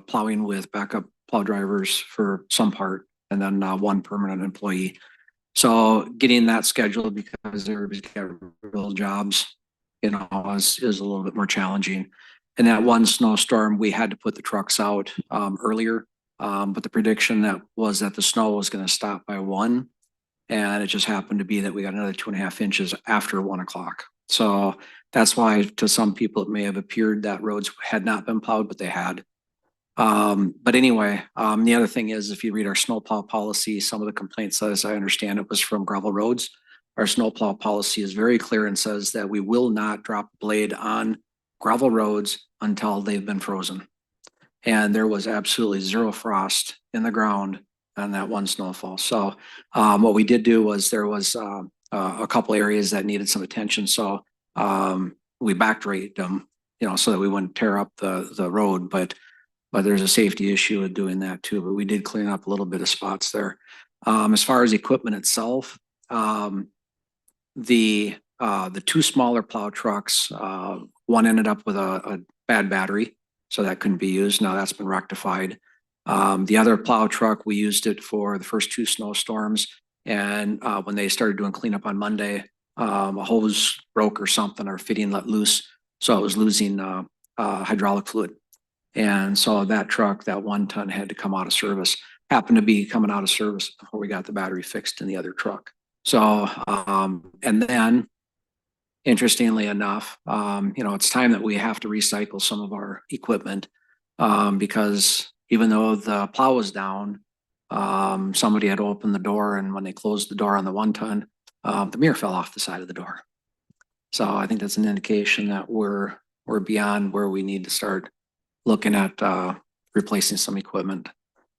[SPEAKER 2] plowing with backup plow drivers for some part, and then one permanent employee. So getting that scheduled because everybody's got real jobs, is a little bit more challenging. And that one snowstorm, we had to put the trucks out earlier, but the prediction that was that the snow was going to stop by 1, and it just happened to be that we got another 2.5 inches after 1 o'clock. So that's why to some people it may have appeared that roads had not been plowed, but they had. But anyway, the other thing is, if you read our snowplow policy, some of the complaints, as I understand it, was from gravel roads. Our snowplow policy is very clear and says that we will not drop a blade on gravel roads until they've been frozen. And there was absolutely 0 frost in the ground on that one snowfall. So what we did do was there was a couple areas that needed some attention. So we backdrated them, so that we wouldn't tear up the road. But there's a safety issue with doing that too. But we did clean up a little bit of spots there. As far as equipment itself, the 2 smaller plow trucks, one ended up with a bad battery, so that couldn't be used. Now that's been rectified. The other plow truck, we used it for the first 2 snowstorms. And when they started doing cleanup on Monday, a hose broke or something, or fitting let loose. So it was losing hydraulic fluid. And so that truck, that 1 ton, had to come out of service, happened to be coming out of service before we got the battery fixed in the other truck. So, and then interestingly enough, it's time that we have to recycle some of our equipment, because even though the plow was down, somebody had opened the door, and when they closed the door on the 1 ton, the mirror fell off the side of the door. So I think that's an indication that we're beyond where we need to start looking at replacing some equipment.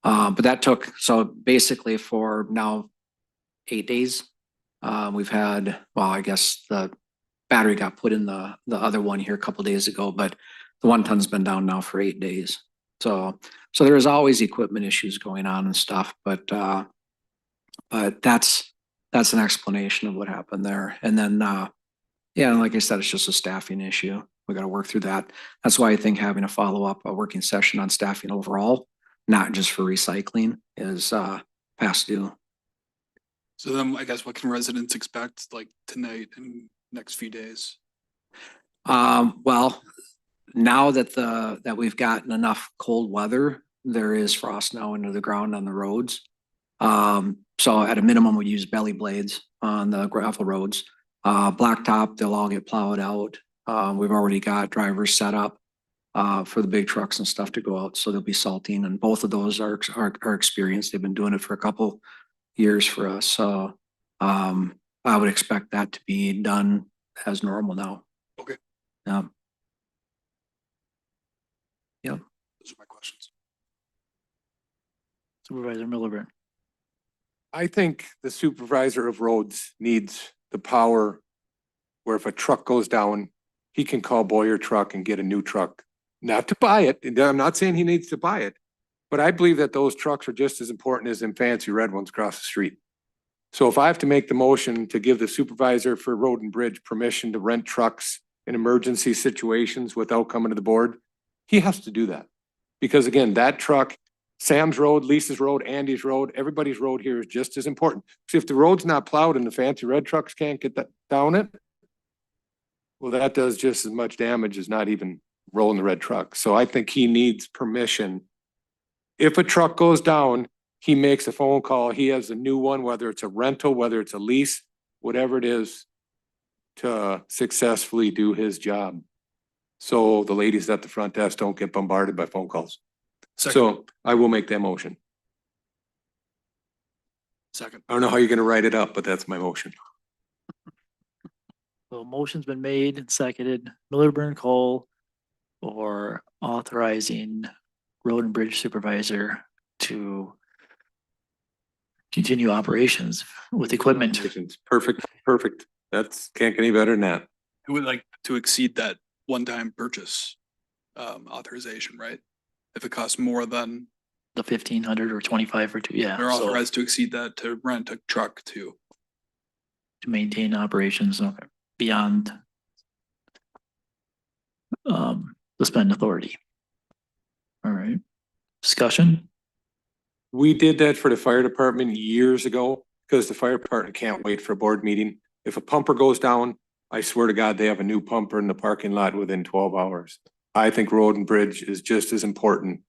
[SPEAKER 2] But that took, so basically for now 8 days, we've had, well, I guess the battery got put in the other one here a couple of days ago, but the 1 ton's been down now for 8 days. So there's always equipment issues going on and stuff, but that's an explanation of what happened there. And then, like I said, it's just a staffing issue. We got to work through that. That's why I think having a working session on staffing overall, not just for recycling, is past due.
[SPEAKER 5] So then I guess what can residents expect like tonight and next few days?
[SPEAKER 2] Well, now that we've gotten enough cold weather, there is frost now into the ground on the roads. So at a minimum, we use belly blades on the gravel roads. Blacktop, they'll all get plowed out. We've already got drivers set up for the big trucks and stuff to go out, so they'll be salting, and both of those are experienced. They've been doing it for a couple years for us. So I would expect that to be done as normal now.
[SPEAKER 5] Okay.
[SPEAKER 2] Yep.
[SPEAKER 5] Those are my questions.
[SPEAKER 4] Supervisor Miliband.
[SPEAKER 9] I think the supervisor of roads needs the power where if a truck goes down, he can call Boyer Truck and get a new truck. Not to buy it, and I'm not saying he needs to buy it, but I believe that those trucks are just as important as them fancy red ones across the street. So if I have to make the motion to give the supervisor for road and bridge permission to rent trucks in emergency situations without coming to the board, he has to do that. Because again, that truck, Sam's road, Lisa's road, Andy's road, everybody's road here is just as important. So if the road's not plowed and the fancy red trucks can't get that down it, well, that does just as much damage as not even rolling the red truck. So I think he needs permission. If a truck goes down, he makes a phone call. He has a new one, whether it's a rental, whether it's a lease, whatever it is. to successfully do his job. So the ladies at the front desk don't get bombarded by phone calls. So I will make that motion.
[SPEAKER 5] Second.
[SPEAKER 9] I don't know how you're gonna write it up, but that's my motion.
[SPEAKER 4] So motion's been made and seconded, Miller Burn Cole for authorizing road and bridge supervisor to continue operations with equipment.
[SPEAKER 9] Perfect, perfect. That's, can't get any better than that.
[SPEAKER 5] I would like to exceed that one-time purchase authorization, right? If it costs more than,
[SPEAKER 4] The 1,500 or 25 or two, yeah.
[SPEAKER 5] they're
[SPEAKER 4] so
[SPEAKER 5] authorized to exceed that to rent a truck too.
[SPEAKER 4] to maintain operations beyond the spend authority. All right, discussion?
[SPEAKER 9] We did that for the fire department years ago because the fire department can't wait for a board meeting. If a pumper goes down, I swear to God, they have a new pumper in the parking lot within 12 hours. I think road and bridge is just as important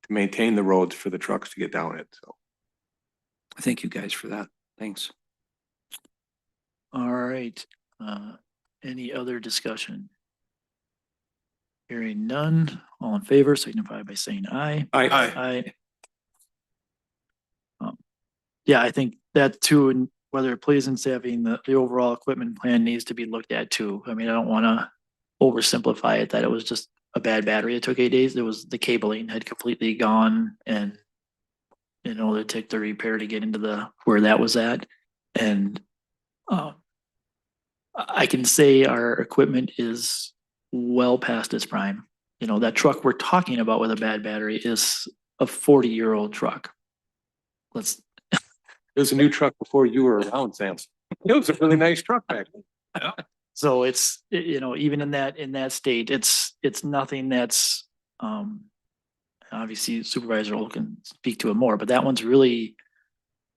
[SPEAKER 9] to maintain the roads for the trucks to get down it. So
[SPEAKER 2] Thank you guys for that. Thanks.
[SPEAKER 4] All right, any other discussion? Hearing none, all in favor signify by saying aye.
[SPEAKER 9] I,
[SPEAKER 4] Aye. Yeah, I think that too, and whether it plays into having the overall equipment plan needs to be looked at too. I mean, I don't wanna oversimplify it that it was just a bad battery. It took 8 days. There was the cabling had completely gone and it took the repair to get into where that was at. And I can say our equipment is well past its prime. That truck we're talking about with a bad battery is a 40-year-old truck.
[SPEAKER 9] it was a new truck before you were around, Sam. It was a really nice truck back then.
[SPEAKER 4] So it's, even in that state, it's nothing that's, obviously Supervisor Ohl can speak to it more, but that one's really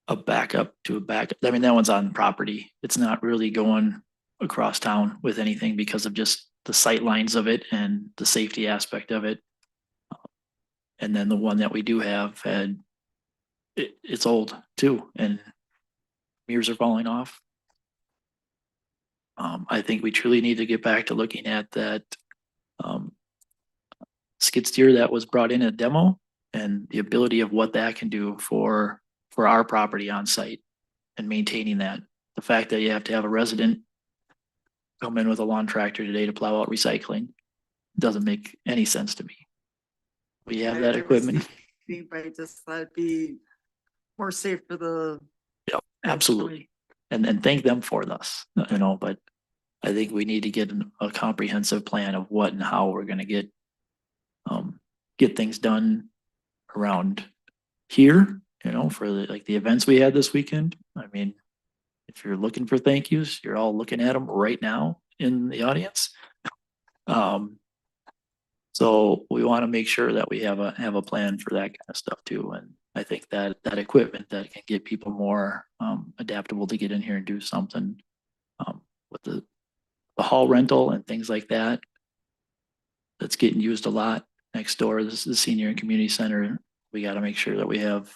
[SPEAKER 4] a backup to a backup. I mean, that one's on property. It's not really going across town with anything because of just the sight lines of it and the safety aspect of it. And then the one that we do have it's old too, and mirrors are falling off. I think we truly need to get back to looking at that skid steer that was brought in a demo and the ability of what that can do for our property on site and maintaining that. The fact that you have to have a resident come in with a lawn tractor today to plow out recycling doesn't make any sense to me. We have that equipment.
[SPEAKER 6] Anybody just that'd be more safe for the.
[SPEAKER 4] Yep, absolutely. And thank them for this, but I think we need to get a comprehensive plan of what and how we're gonna get things done around here, for the events we had this weekend. I mean, if you're looking for thank yous, you're all looking at them right now in the audience. So we want to make sure that we have a plan for that kind of stuff too. And I think that equipment that can get people more adaptable to get in here and do something with the hall rental and things like that. That's getting used a lot next door. This is the senior and community center. We got to make sure that we have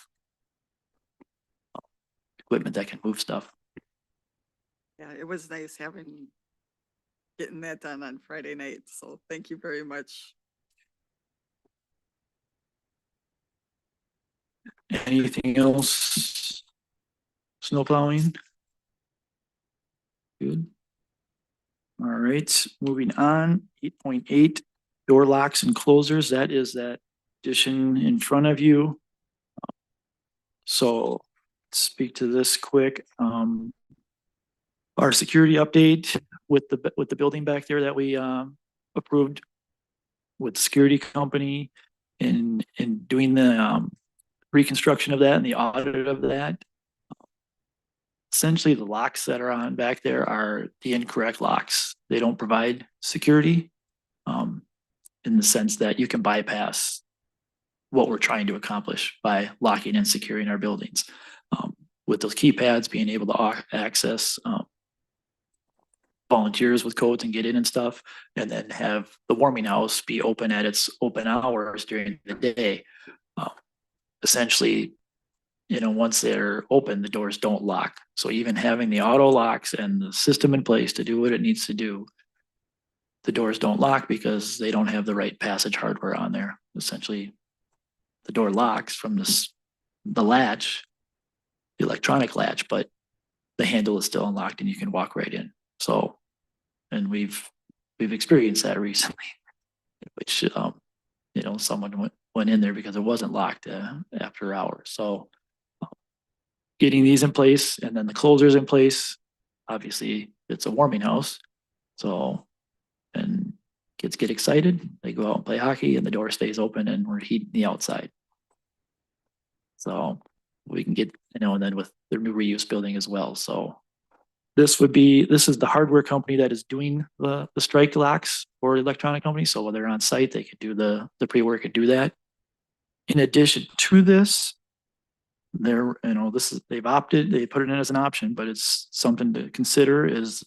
[SPEAKER 4] equipment that can move stuff.
[SPEAKER 6] Yeah, it was nice getting that done on Friday night. So thank you very much.
[SPEAKER 4] Anything else? Snow plowing? Good. All right, moving on, 8.8, door locks and closers. That is that addition in front of you. So speak to this quick. Our security update with the building back there that we approved with the security company in doing the reconstruction of that and the audit of that. Essentially, the locks that are on back there are the incorrect locks. They don't provide security in the sense that you can bypass what we're trying to accomplish by locking and securing our buildings. With those keypads being able to access volunteers with codes and get in and stuff, and then have the warming house be open at its open hours during the day. Essentially, you know, once they're open, the doors don't lock. So even having the auto locks and the system in place to do what it needs to do, the doors don't lock because they don't have the right passage hardware on there. Essentially, the door locks from the latch, the electronic latch, but the handle is still unlocked and you can walk right in. So, and we've experienced that recently, which, you know, someone went in there because it wasn't locked after hours. So getting these in place and then the closers in place, obviously it's a warming house. So, and kids get excited, they go out and play hockey and the door stays open and we're heating the outside. So we can get, you know, and then with the new reuse building as well. So this is the hardware company that is doing the strike locks for electronic companies. So when they're on site, they could do the pre-work and do that. In addition to this, they're, you know, they put it in as an option, but it's something to consider is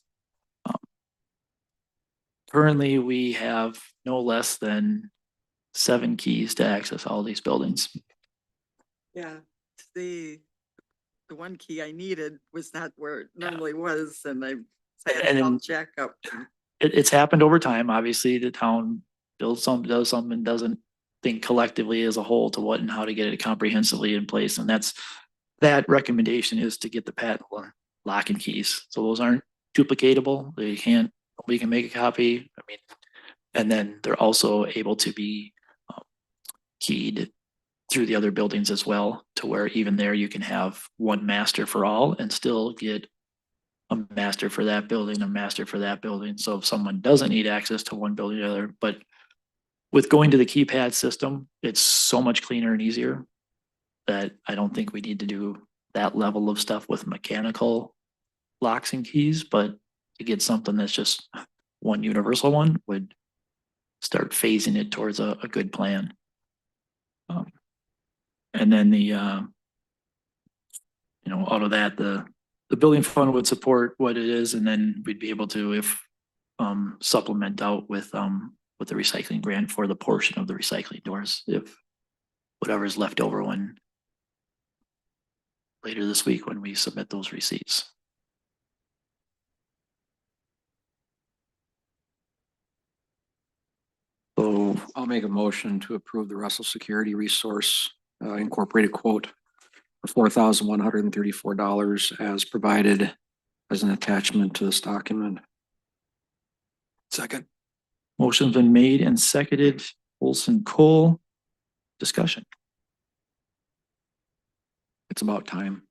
[SPEAKER 4] currently we have no less than 7 keys to access all these buildings.
[SPEAKER 6] Yeah, the one key I needed was not where it normally was, and I said,
[SPEAKER 4] And
[SPEAKER 6] I'll
[SPEAKER 4] then-
[SPEAKER 6] jack up.
[SPEAKER 4] It's happened over time. Obviously, the town does something, and doesn't think collectively as a whole to what and how to get it comprehensively in place. And that recommendation is to get the patent lock and keys. So those aren't duplicatable. We can make a copy. I mean, and then they're also able to be keyed through the other buildings as well, to where even there you can have one master for all and still get a master for that building, a master for that building. So if someone doesn't need access to one building or the other, but with going to the keypad system, it's so much cleaner and easier that I don't think we need to do that level of stuff with mechanical locks and keys, but to get something that's just one universal one would start phasing it towards a good plan. And then the, you know, out of that, the building fund would support what it is, and then we'd be able to, if supplement out with the recycling grant for the portion of the recycling doors, if whatever's left over when later this week when we submit those receipts. So
[SPEAKER 2] I'll make a motion to approve the Russell Security Resource Incorporated quote for $4,134 as provided as an attachment to this document.
[SPEAKER 5] Second.
[SPEAKER 4] motion's been made and seconded. Olson Cole, discussion.
[SPEAKER 2] It's about time.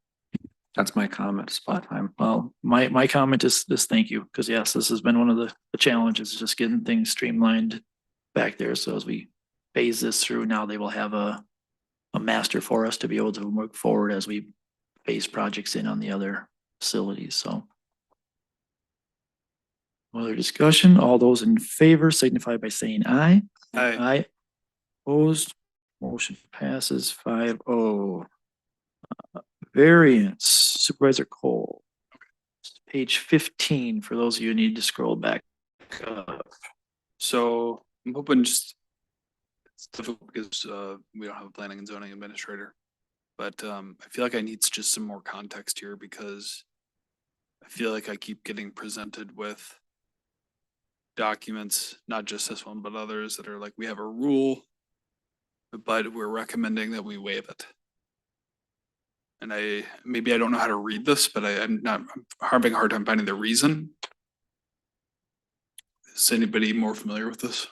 [SPEAKER 2] That's my comment. It's about time.
[SPEAKER 4] Well, my comment is this, thank you, because yes, this has been one of the challenges, just getting things streamlined back there. So as we phase this through, now they will have a master for us to be able to move forward as we phase projects in on the other facilities. So other discussion, all those in favor signify by saying aye.
[SPEAKER 5] Aye.
[SPEAKER 4] Aye. Opposed, motion passes 5-0. Variance, Supervisor Cole. Page 15, for those of you who need to scroll back up.
[SPEAKER 5] So I'm hoping it's difficult because we don't have a planning and zoning administrator. But I feel like I need just some more context here because I feel like I keep getting presented with documents, not just this one, but others that are like, we have a rule, but we're recommending that we waive it. And maybe I don't know how to read this, but I'm having a hard time finding the reason. Is anybody more familiar with this?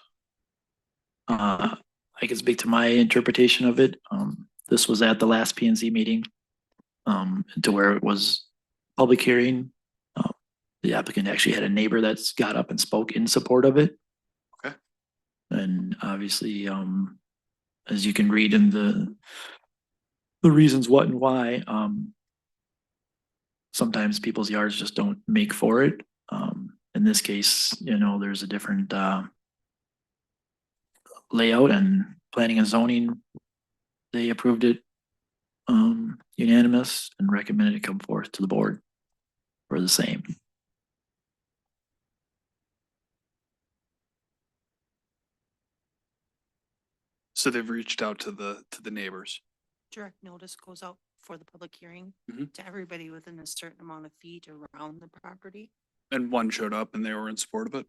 [SPEAKER 4] I can speak to my interpretation of it. This was at the last P and Z meeting, to where it was public hearing. The applicant actually had a neighbor that's got up and spoke in support of it.
[SPEAKER 5] Okay.
[SPEAKER 4] And obviously, as you can read in the reasons what and why, sometimes people's yards just don't make for it. In this case, you know, there's a different layout, and planning and zoning, they approved it unanimous and recommended it come forth to the board for the same.
[SPEAKER 5] So they've reached out to the neighbors.
[SPEAKER 3] Direct notice goes out for the public hearing
[SPEAKER 5] Mhm.
[SPEAKER 3] to everybody within a certain amount of feet around the property.
[SPEAKER 5] And one showed up and they were in support of it.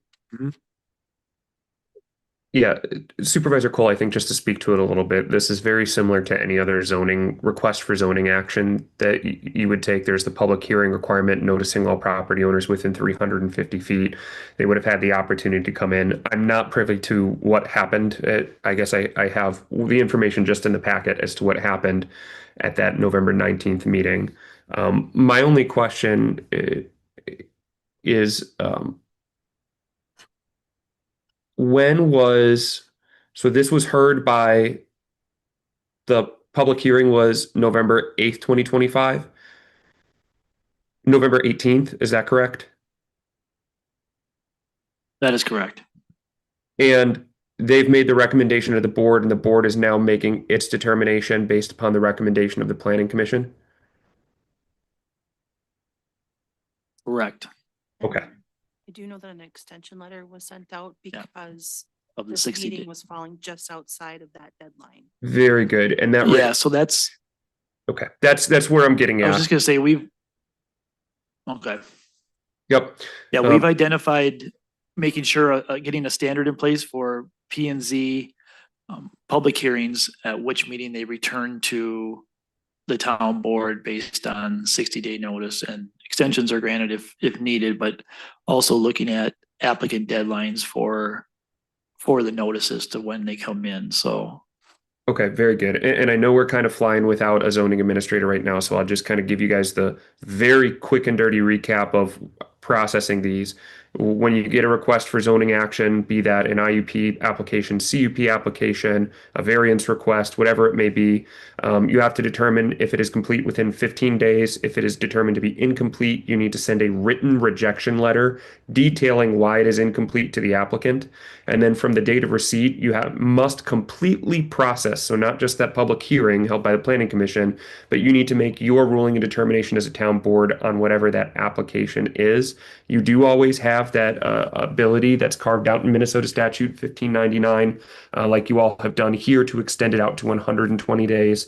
[SPEAKER 1] Yeah, Supervisor Cole, I think just to speak to it a little bit, this is very similar to any other zoning request for zoning action that you would take. There's the public hearing requirement noticing all property owners within 350 feet. They would have had the opportunity to come in. I'm not privy to what happened. I guess I have the information just in the packet as to what happened at that November 19th meeting. My only question is, so this was heard by, the public hearing was November 8th, 2025? November 18th, is that correct?
[SPEAKER 4] That is correct.
[SPEAKER 1] And they've made the recommendation to the board, and the board is now making its determination based upon the recommendation of the planning commission?
[SPEAKER 4] Correct.
[SPEAKER 1] Okay.
[SPEAKER 3] I do know that an extension letter was sent out
[SPEAKER 4] Yeah.
[SPEAKER 3] because
[SPEAKER 4] Of the
[SPEAKER 3] this
[SPEAKER 4] 60
[SPEAKER 3] meeting
[SPEAKER 4] days.
[SPEAKER 3] was falling just outside of that deadline.
[SPEAKER 1] Very good. And that,
[SPEAKER 4] Yeah, so that's,
[SPEAKER 1] okay, that's where I'm getting
[SPEAKER 4] I was
[SPEAKER 1] at.
[SPEAKER 4] just gonna say, okay.
[SPEAKER 1] Yep.
[SPEAKER 4] Yeah,
[SPEAKER 1] Um,
[SPEAKER 4] we've identified making sure, getting a standard in place for P and Z public hearings, at which meeting they return to the town board based on 60-day notice, and extensions are granted if needed, but also looking at applicant deadlines for the notices to when they come in, so.
[SPEAKER 1] Okay, very good. And I know we're kind of flying without a zoning administrator right now, so I'll just kind of give you guys the very quick and dirty recap of processing these. When you get a request for zoning action, be that an IUP application, CUP application, a variance request, whatever it may be, you have to determine if it is complete within 15 days. If it is determined to be incomplete, you need to send a written rejection letter detailing why it is incomplete to the applicant. And then from the date of receipt, must completely process, so not just that public hearing held by the Planning Commission, but you need to make your ruling and determination as a town board on whatever that application is. You do always have that ability that's carved out in Minnesota statute 1599, like you all have done here, to extend it out to 120 days.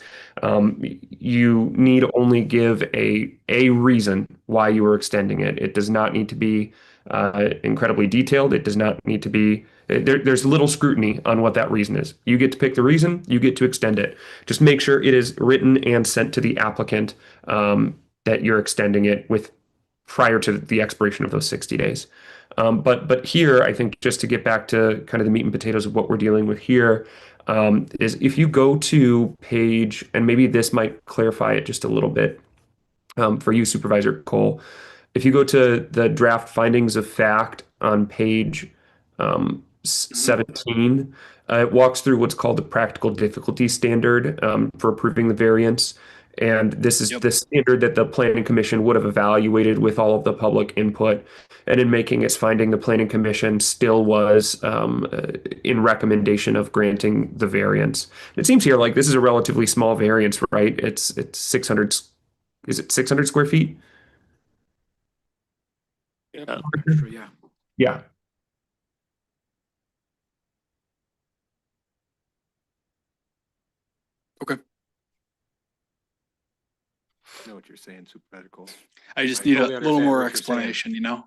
[SPEAKER 1] You need only give a reason why you are extending it. It does not need to be incredibly detailed. It does not need to be, there's little scrutiny on what that reason is. You get to pick the reason, you get to extend it. Just make sure it is written and sent to the applicant that you're extending it with prior to the expiration of those 60 days. But here, I think, just to get back to kind of the meat and potatoes of what we're dealing with here, is if you go to page, and maybe this might clarify it just a little bit for you, Supervisor Cole. If you go to the draft findings of fact on page 17, it walks through what's called the practical difficulty standard for approving the variance. And this is the standard that the Planning Commission would have evaluated with all of the public input. And in making its finding, the Planning Commission still was in recommendation of granting the variance. It seems here like this is a relatively small variance, right? It's 600, is it 600 square feet?
[SPEAKER 2] Yeah.
[SPEAKER 1] Yeah.
[SPEAKER 5] Okay.
[SPEAKER 9] I know what you're saying, Supervisor Cole.
[SPEAKER 5] I just
[SPEAKER 9] I
[SPEAKER 5] need
[SPEAKER 9] totally
[SPEAKER 5] a little
[SPEAKER 9] understand
[SPEAKER 5] more
[SPEAKER 9] what you're saying.
[SPEAKER 5] explanation, you know?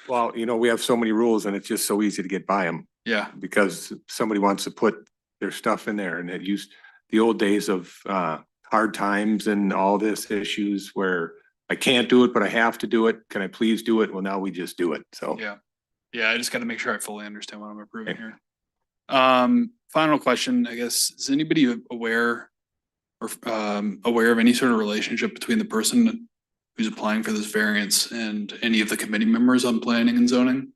[SPEAKER 9] Well, we have so many rules and it's just so easy to get by them
[SPEAKER 5] Yeah.
[SPEAKER 9] because somebody wants to put their stuff in there, and it used the old days of hard times and all this issues where I can't do it, but I have to do it. Can I please do it? Well, now we just do it. So.
[SPEAKER 5] Yeah. Yeah, I just gotta make sure I fully understand what I'm approving
[SPEAKER 9] Okay.
[SPEAKER 5] here. Final question, I guess, is anybody aware or aware of any sort of relationship between the person who's applying for this variance and any of the committee members on planning and zoning?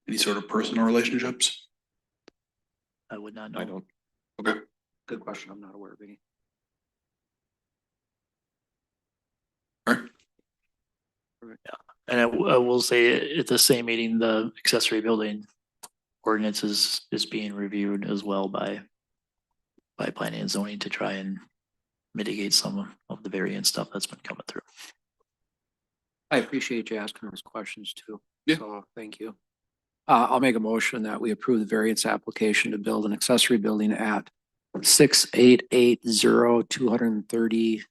[SPEAKER 5] Any sort of personal relationships?
[SPEAKER 4] I would not know.
[SPEAKER 9] I don't.
[SPEAKER 5] Okay.
[SPEAKER 2] Good question. I'm not aware of any.
[SPEAKER 5] All right.
[SPEAKER 4] And I will say at the same meeting, the accessory building ordinance is being reviewed as well by planning and zoning to try and mitigate some of the variant stuff that's been coming through.
[SPEAKER 2] I appreciate you asking those questions too.
[SPEAKER 5] Yeah.
[SPEAKER 2] So thank you. I'll make a motion that we approve the variance application to build an accessory building at 6880 230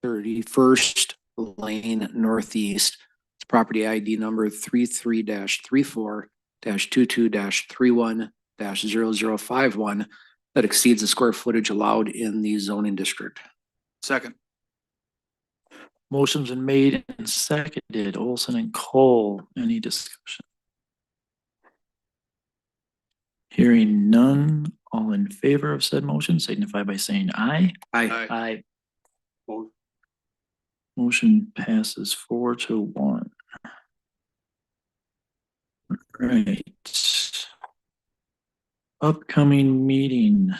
[SPEAKER 2] 31st Lane Northeast. It's property ID number 33-34-22-31-0051 that exceeds the square footage allowed in the zoning district.
[SPEAKER 5] Second.
[SPEAKER 4] Motion's been made and seconded. Olson and Cole, any discussion? Hearing none, all in favor of said motion signify by saying aye.
[SPEAKER 2] Aye.
[SPEAKER 4] Aye. Motion passes 4-1. Right. Upcoming meeting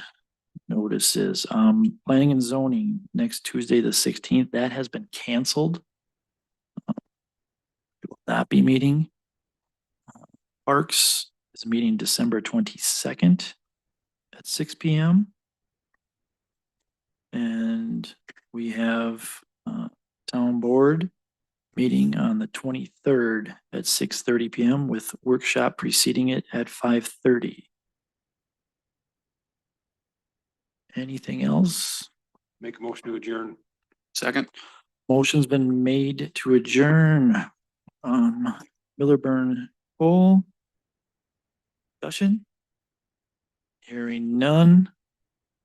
[SPEAKER 4] notices, planning and zoning next Tuesday, the 16th, that has been canceled. We will not be meeting. Parks is meeting December 22nd at 6 p.m. And we have town board meeting on the 23rd at 6:30 p.m. with workshop preceding it at 5:30. Anything else?
[SPEAKER 9] Make a motion to adjourn.
[SPEAKER 5] Second.
[SPEAKER 4] Motion's been made to adjourn. Millerburn, Cole. Discussion? Hearing none.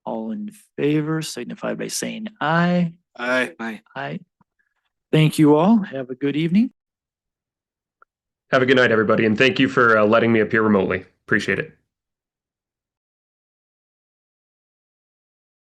[SPEAKER 4] All in favor signify by saying aye.
[SPEAKER 5] Aye.
[SPEAKER 2] Aye.
[SPEAKER 4] Aye. Thank you all. Have a good evening.
[SPEAKER 1] Have a good night, everybody, and thank you for letting me appear remotely. Appreciate it.